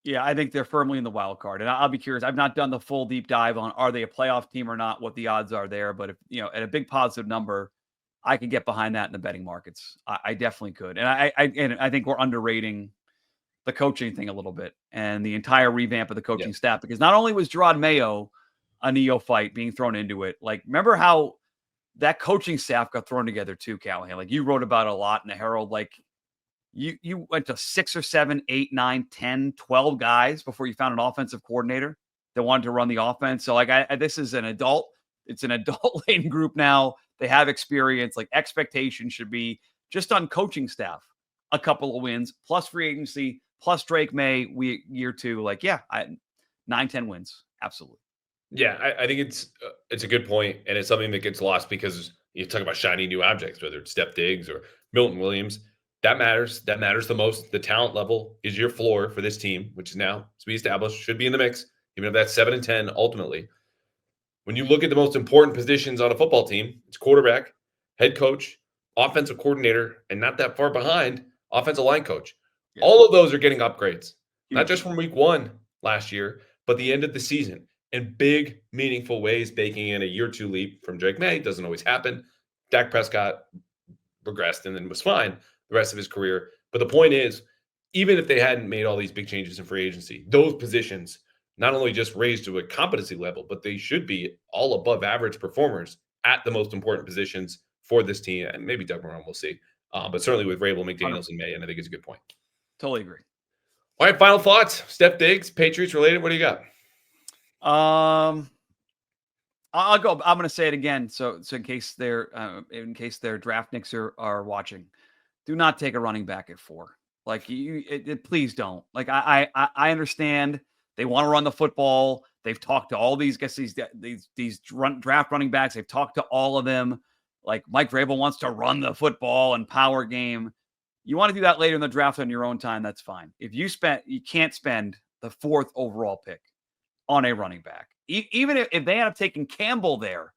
Yeah, I think they're firmly in the wild card, and I'll be curious. I've not done the full deep dive on are they a playoff team or not, what the odds are there. But if at a big positive number, I could get behind that in the betting markets. I definitely could, and I think we're underrating the coaching thing a little bit and the entire revamp of the coaching staff, because not only was Drake Maye a neophyte being thrown into it, like remember how that coaching staff got thrown together too, Callahan. Like you wrote about it a lot in the Herald. Like you went to 6 or 7, 8, 9, 10, 12 guys before you found an offensive coordinator that wanted to run the offense. So like this is it's an adult laden group now. They have experience. Like expectation should be just on coaching staff, a couple of wins plus free agency plus Drake Maye year 2. Like 9-10 wins. Absolutely. Yeah, I think it's a good point, and it's something that gets lost because you talk about shiny new objects, whether it's Steph Diggs or Milton Williams. That matters. That matters the most. The talent level is your floor for this team, which is now to be established, should be in the mix, even if that's 7-10 ultimately. When you look at the most important positions on a football team, it's quarterback, head coach, offensive coordinator, and not that far behind, offensive line coach. Yeah. All of those are getting upgrades, not Huge. just from week 1 last year, but the end of the season in big, meaningful ways, baking in a year 2 leap from Drake Maye. Doesn't always happen. Dak Prescott regressed and then was fine the rest of his career. But the point is, even if they hadn't made all these big changes in free agency, those positions not only just raised to a competency level, but they should be all above average performers at the most important positions for this team. And maybe Doug Marrone, we'll see. But certainly with Rabel, McDaniels, and May, and I think it's a good point. Totally agree. All right, final thoughts. Steph Diggs, Patriots related. What do you got? I'll go. I'm going to say it again. So in case their draft nicks are watching, do not take a running back at 4. Like please don't. Like I understand they want to run the football. They've talked to all these guys, these draft running backs. They've talked to all of them. Like Mike Vrabel wants to run the football and power game. You want to do that later in the draft on your own time. That's fine. You can't spend the 4th overall pick on a running back. Even if they end up taking Campbell there,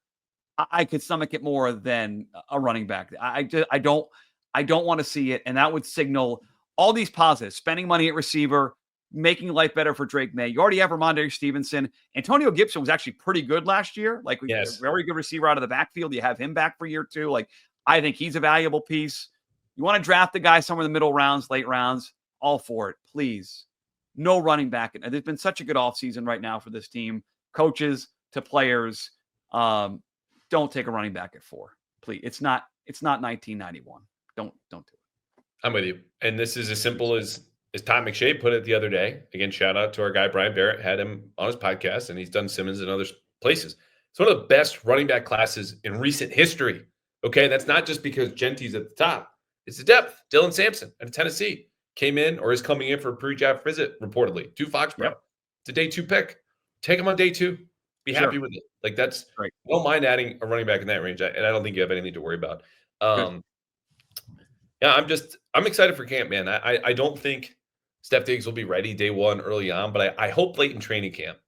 I could stomach it more than a running back. I don't want to see it. And that would signal all these positives, spending money at receiver, making life better for Drake Maye. You already have Ramondre Stevenson. Antonio Gibson was actually pretty good last year. Like yes. A very good receiver out of the backfield. You have him back for year 2. Like I think he's a valuable piece. You want to draft the guy somewhere in the middle rounds, late rounds, all for it, please. No running back. And there's been such a good offseason right now for this team. Coaches to players. Don't take a running back at 4. Please. It's not 1991. Don't do it. I'm with you. And this is as simple as Tom McShay put it the other day. Again, shout out to our guy, Brian Barrett, had him on his podcast, and he's done Simmons and other places. It's one of the best running back classes in recent history. Okay. That's not just because Genty's at the top. It's the depth. Dylan Sampson out of Tennessee came in or is coming in for a pre-draft visit, reportedly, to Foxborough. Yep. It's a day 2 pick. Take him on day 2. Be happy with it. Like that's right. I don't mind adding a running back in that range, and I don't think you have anything to worry about. Yeah, I'm excited for camp, man. I don't think Steph Diggs will be ready day 1 early on, but I hope late in training camp,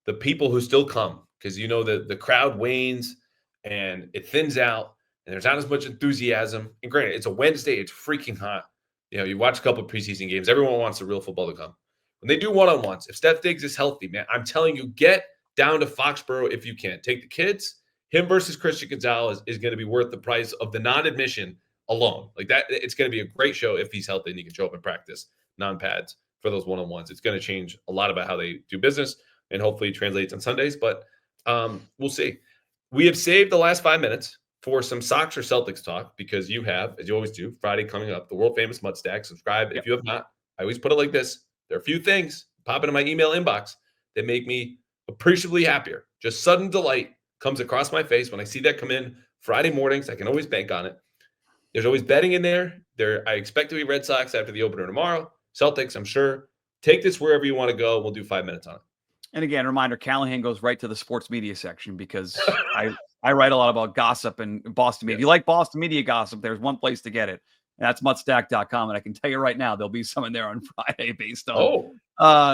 the people who still come, because the crowd wanes and it thins out and there's not as much enthusiasm. And granted, it's a Wednesday, it's freaking hot. You watch a couple of preseason games, everyone wants the real football to come. When they do one-on-ones, if Steph Diggs is healthy, man, I'm telling you, get down to Foxborough if you can. Take the kids. Him versus Christian Gonzalez is going to be worth the price of the non-admission alone. Like that, it's going to be a great show if he's healthy and he can show up and practice non-pads for those one-on-ones. It's going to change a lot about how they do business and hopefully it translates on Sundays, but we'll see. We have saved the last 5 minutes for some Sox or Celtics talk because you have, as you always do, Friday coming up, the world-famous Mud Stack. Subscribe if you have not. I always put it like this. There are a few things pop into my email inbox that make me appreciably happier. Just sudden delight comes across my face when I see that come in Friday mornings. I can always bank on it. There's always betting in there. I expect to be Red Sox after the opener tomorrow. Celtics, I'm sure. Take this wherever you want to go. We'll do 5 minutes on it. And again, reminder, Callahan goes right to the sports media section because I write a lot about gossip and Boston media. If you like Boston media gossip, there's one place to get it. And that's mutstack.com. And I can tell you right now, there'll be some in there on Friday based on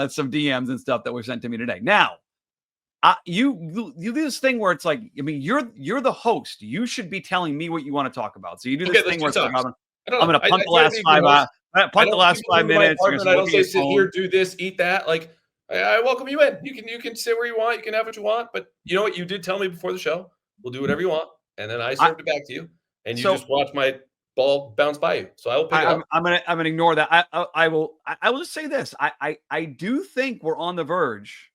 some DMs and stuff that were sent to me today. Now, you do this thing where it's like, I mean, you're the host. You should be telling me what you want to talk about. So you do this thing where it's like, I'm going to punt the last 5 minutes. I don't say sit here, do this, eat that. Like, I welcome you in. You can sit where you want. You can have what you want. But you know what? You did tell me before the show. We'll do whatever you want. And then I served it back to you. And you just watch my ball bounce by you. So I will pick it up. I'm gonna ignore that. I will just say this. I do think we're on the verge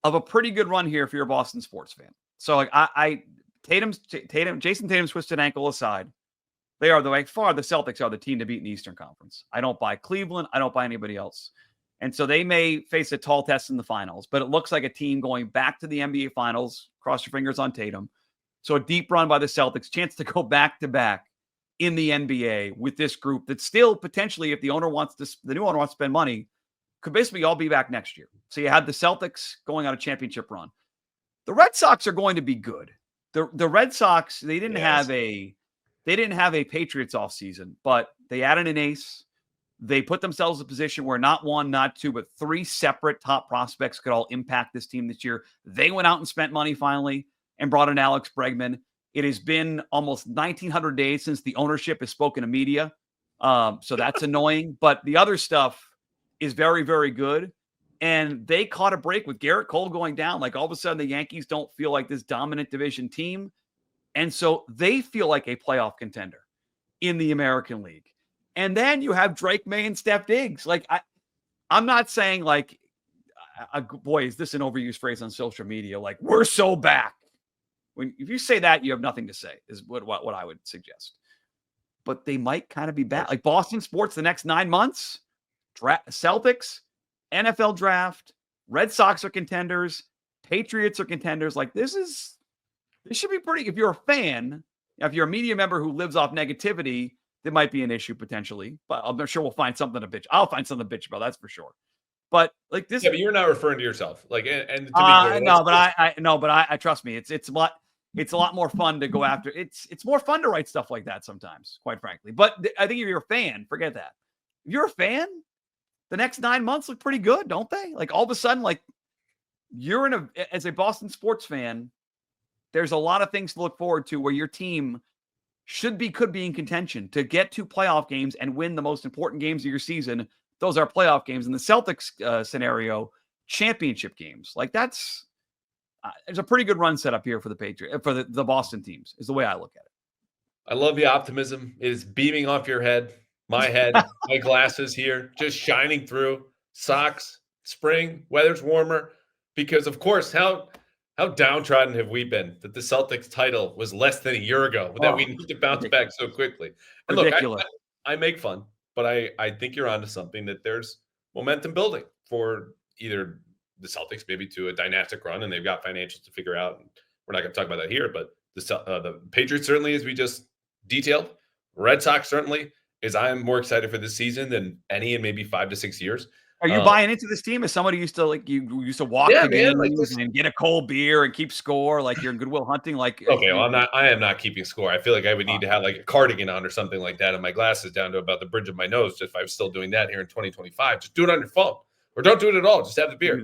of a pretty good run here if you're a Boston sports fan. So like Jason Tatum's twisted ankle aside, they are by far the Celtics are the team to beat in the Eastern Conference. I don't buy Cleveland. I don't buy anybody else. And so they may face a tall test in the finals, but it looks like a team going back to the NBA finals. Cross your fingers on Tatum. So a deep run by the Celtics, chance to go back to back in the NBA with this group that still potentially, if the new owner wants to spend money, could basically all be back next year. So you had the Celtics going on a championship run. The Red Sox are going to be good. The Red Sox, they didn't have a they didn't have a Patriots offseason, but they added an ace. They put themselves in a position where not one, not two, but three separate top prospects could all impact this team this year. They went out and spent money finally and brought in Alex Bregman. It has been almost 1,900 days since the ownership has spoken to media. So that's annoying. But the other stuff is very, very good. And they caught a break with Garrett Cole going down. Like all of a sudden, the Yankees don't feel like this dominant division team. And so they feel like a playoff contender in the American League. And then you have Drake Maye and Steph Diggs. Like, I'm not saying like, boy, is this an overused phrase on social media? Like, we're so back. If you say that, you have nothing to say, is what I would suggest. But they might kind of be back. Like Boston sports the next 9 months, Celtics, NFL draft, Red Sox are contenders, Patriots are contenders. Like this should be pretty. If you're a fan, if you're a media member who lives off negativity, there might be an issue potentially, but I'm sure we'll find something to bitch. I'll find something to bitch about. That's for sure. But like this, yeah, but you're not referring to yourself. Like, and to be clear, no, but I trust me. It's a lot more fun to go after. It's more fun to write stuff like that sometimes, quite frankly. But I think if you're a fan, forget that. If you're a fan, the next 9 months look pretty good, don't they? Like all of a sudden, like you're as a Boston sports fan, there's a lot of things to look forward to where your team could be in contention to get to playoff games and win the most important games of your season. Those are playoff games. In the Celtics scenario, championship games. Like there's a pretty good run set up here for the Patriots, for the Boston teams, is the way I look at it. I love the optimism. It is beaming off your head, my head, my glasses here, just shining through. Socks, spring, weather's warmer. Because, of course, how downtrodden have we been that the Celtics title was less than a year ago, that we need to bounce back so quickly. And ridiculous. Look, I make fun, but I think you're onto something, that there's momentum building for either the Celtics maybe to a dynastic run, and they've got financials to figure out. And we're not going to talk about that here, but the Patriots certainly, as we just detailed, Red Sox certainly, is I'm more excited for this season than any in maybe 5 to 6 years. Are you buying into this team as somebody used to walk the games and get a cold beer and keep score, like you're in Goodwill Hunting? Like, okay, well, I am not keeping score. I feel like I would need to have like a cardigan on or something like that, and my glasses down to about the bridge of my nose. Just if I was still doing that here in 2025, just do it on your phone, or don't do it at all. Just have the beer.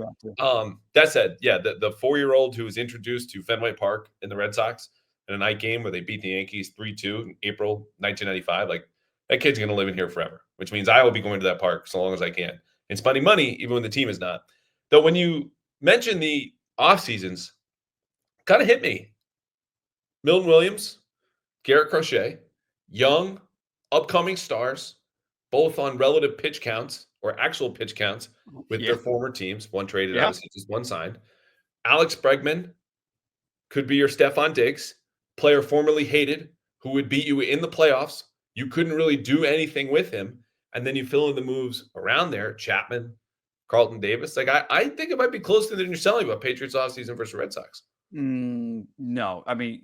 That said, yeah, the 4-year-old who was introduced to Fenway Park in the Red Sox in a night game where they beat the Yankees 3-2 in April 1995, like that kid's going to live in here forever, which means I will be going to that park so long as I can and spending money, even when the team is not. Though when you mention the off seasons, kind of hit me. Milton Williams, Garrett Crochet, young, upcoming stars, both on relative pitch counts or actual pitch counts with their former teams. One traded, obviously, just one signed. Alex Bregman could be your Stefon Diggs, player formerly hated, who would beat you in the playoffs. You couldn't really do anything with him. And then you fill in the moves around there, Chapman, Carlton Davis. Like I think it might be closer than you're selling about Patriots offseason versus Red Sox. No, I mean,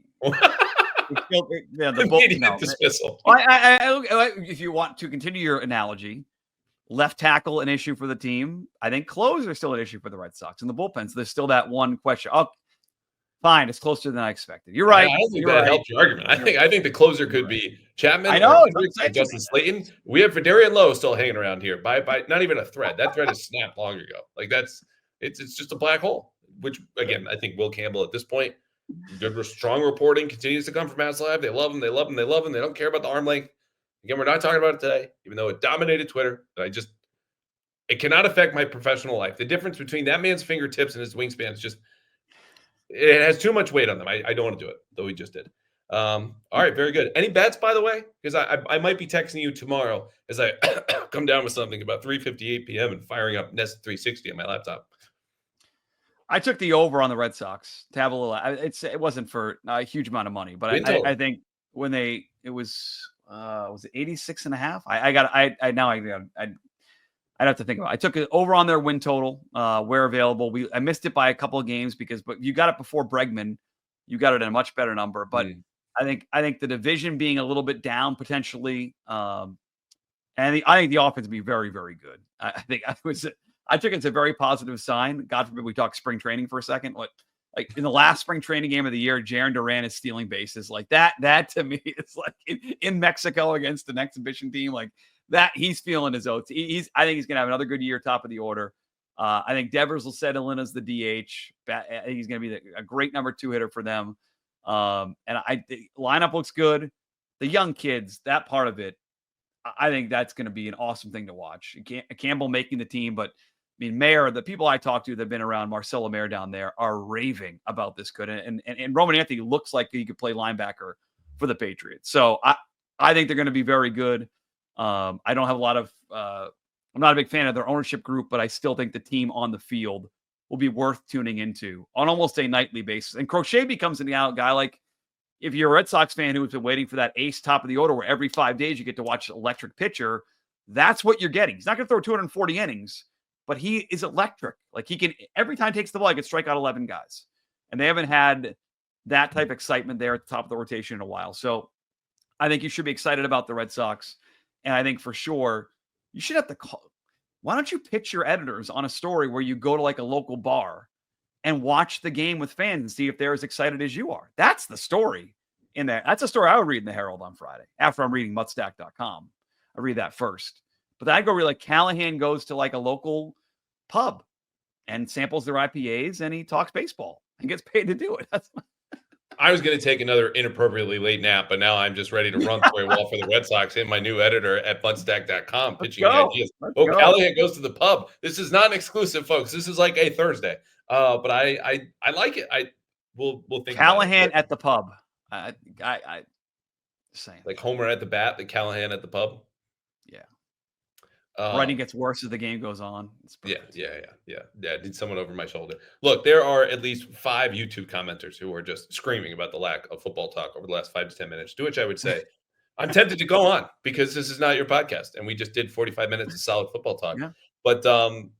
immediate dismissal. If you want to continue your analogy, left tackle an issue for the team. I think closers are still an issue for the Red Sox and the bullpens. There's still that one question. Oh, fine, it's closer than I expected. You're right. I don't think that helps your argument. I think the closer could be Chapman. I know. Justin Slayton. We have Federian Lowe still hanging around here by not even a thread. That thread is snapped long ago. Like it's just a black hole. Which again, I think Will Campbell at this point, good strong reporting continues to come from outside. They love him. They love him. They love him. They don't care about the arm length. Again, we're not talking about it today, even though it dominated Twitter. But it cannot affect my professional life. The difference between that man's fingertips and his wingspan is just. It has too much weight on them. I don't want to do it, though we just did. All right, very good. Any bets, by the way? Because I might be texting you tomorrow as I come down with something about 3:58 p.m. and firing up Nest 360 on my laptop. I took the over on the Red Sox to have a little. It wasn't for a huge amount of money, but I think when it was it 86.5? I'd have to think about it. I took it over on their win total where available. I missed it by a couple of games but you got it before Bregman. You got it at a much better number. But I think the division being a little bit down potentially, and I think the offense would be very, very good. I took it as a very positive sign. God forbid we talk spring training for a second. Like in the last spring training game of the year, Jaron Duran is stealing bases. Like that to me is like in Mexico against an exhibition team. Like that, he's feeling his oats. I think he's going to have another good year, top of the order. I think Devers will settle in as the DH. I think he's going to be a great number 2 hitter for them. And the lineup looks good. The young kids, that part of it, I think that's going to be an awesome thing to watch. Campbell making the team, but I mean, Mayer, the people I talk to that have been around Marcelo Mayer down there are raving about this kid. And Roman Anthony looks like he could play linebacker for the Patriots. So I think they're going to be very good. I don't have a lot of I'm not a big fan of their ownership group, but I still think the team on the field will be worth tuning into on almost a nightly basis. And Crochet becomes a guy like, if you're a Red Sox fan who's been waiting for that ace top of the order where every 5 days you get to watch an electric pitcher, that's what you're getting. He's not going to throw 240 innings, but he is electric. Like he can, every time he takes the ball, he can strike out 11 guys. And they haven't had that type of excitement there at the top of the rotation in a while. So I think you should be excited about the Red Sox. And I think for sure you should have to call. Why don't you pitch your editors on a story where you go to like a local bar and watch the game with fans and see if they're as excited as you are? That's the story in there. That's a story I would read in the Herald on Friday after I'm reading Mutstack.com. I read that first. But then I go read like Callahan goes to like a local pub and samples their IPAs and he talks baseball and gets paid to do it. I was going to take another inappropriately late nap, but now I'm just ready to run through a wall for the Red Sox and my new editor at Mutstack.com pitching ideas. Callahan goes to the pub. This is not an exclusive, folks. This is like a Thursday. But I like it. We'll think Callahan at the pub. I saying like Homer at the bat, the Callahan at the pub. Yeah. Writing gets worse as the game goes on. Yeah. I did someone over my shoulder. Look, there are at least 5 YouTube commenters who are just screaming about the lack of football talk over the last 5 to 10 minutes, to which I would say, I'm tempted to go on because this is not your podcast. And we just did 45 minutes of solid football talk. Yeah. But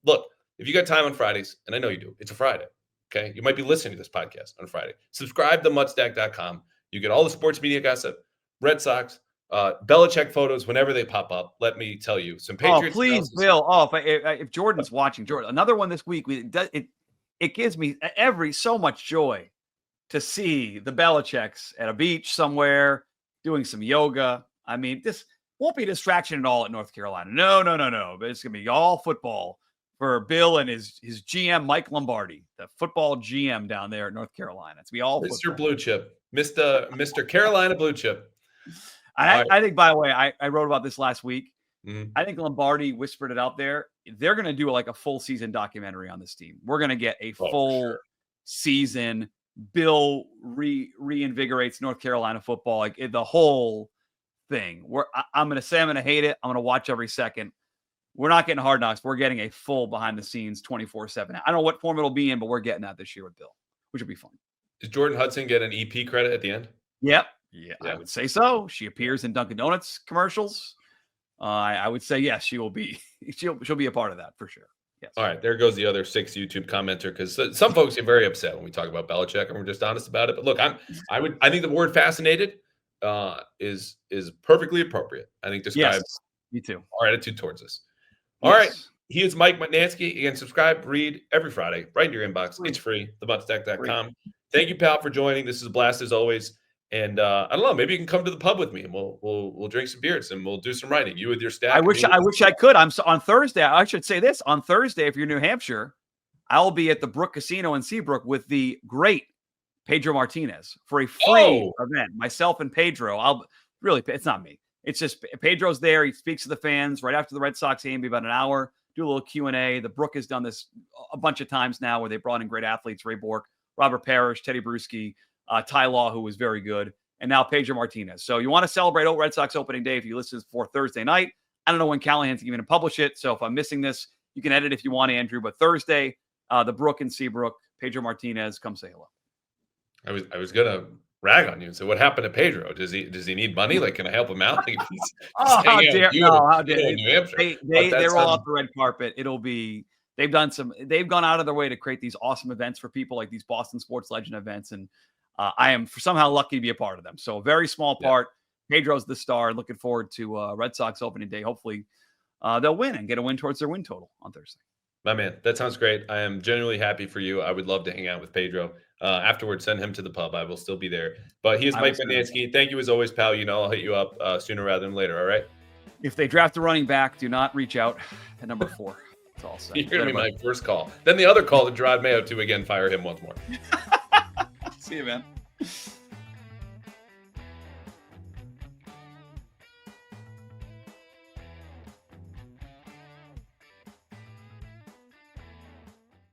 look, if you got time on Fridays, and I know you do, it's a Friday. Okay. You might be listening to this podcast on Friday. Subscribe to Mutstack.com. You get all the sports media gossip, Red Sox, Belichick photos whenever they pop up. Let me tell you, some Patriots. Oh, please, Bill. Oh, if Jordan's watching, Jordan, another one this week. It gives me so much joy to see the Belichicks at a beach somewhere doing some yoga. I mean, this won't be a distraction at all at North Carolina. No. But it's gonna be all football for Bill and his GM Mike Lombardi, the football GM down there at North Carolina. It's be all Mr. football. Blue Chip, Mr. Carolina Blue Chip. I think, by the way, I wrote about this last week. Mm-hmm. I think Lombardi whispered it out there. They're going to do like a full season documentary on this team. We're going to get a full season. Bill reinvigorates North Carolina football, like the whole thing. I'm going to say I'm going to hate it. I'm going to watch every second. We're not getting Hard Knocks. We're getting a full behind the scenes 24/7. I don't know what form it'll be in, but we're getting that this year with Bill, which will be fun. Does Jordan Hudson get an EP credit at the end? Yep. Yeah, I would say so. She appears in Dunkin' Donuts commercials. I would say yes, she will be. She'll be a part of that for sure. Yes. All right, there goes the other 6 YouTube commenter because some folks get very upset when we talk about Belichick and we're just honest about it. But look, I think the word fascinated is perfectly appropriate. I think describes me too. Our attitude towards us. All right, he is Mike Mutnansky. Again, subscribe, read every Friday right in your inbox. It's free. Themutstack.com. Thank you, pal, for joining. This is a blast as always. And I don't know, maybe you can come to the pub with me and we'll drink some beers and we'll do some writing. You with your staff. I wish I could. On Thursday. I should say this on Thursday. If you're New Hampshire, I'll be at the Brook Casino in Seabrook with the great Pedro Martinez for a free event. Myself and Pedro. It's not me. It's just Pedro's there. He speaks to the fans right after the Red Sox game. Be about an hour. Do a little Q&A. The Brook has done this a bunch of times now, where they brought in great athletes: Ray Bork, Robert Parrish, Teddy Bruschi. Ty Law, who was very good, and now Pedro Martinez. So you want to celebrate Red Sox opening day if you listen for Thursday night. I don't know when Callahan's going to publish it, so if I'm missing this, you can edit if you want, Andrew. But Thursday, the Brook in Seabrook, Pedro Martinez, come say hello. I was going to rag on you and say, what happened to Pedro? Does he need money? Like, can I help him out? Like, how dare New Hampshire. They're all off the red carpet. It'll be. They've gone out of their way to create these awesome events for people, like these Boston Sports Legend events, and I am somehow lucky to be a part of them. So a very small part. Pedro's the star. Looking forward to Red Sox opening day. Hopefully they'll win and get a win towards their win total on Thursday. My man, that sounds great. I am genuinely happy for you. I would love to hang out with Pedro. Afterwards, send him to the pub. I will still be there. But he is Mike Mutnansky. Thank you as always, pal. You know I'll hit you up sooner rather than later, all right? If they draft a running back, do not reach out at number 4. That's all. You're going to be my first call. Then the other call to Drake Maye to again fire him once more. See you, man.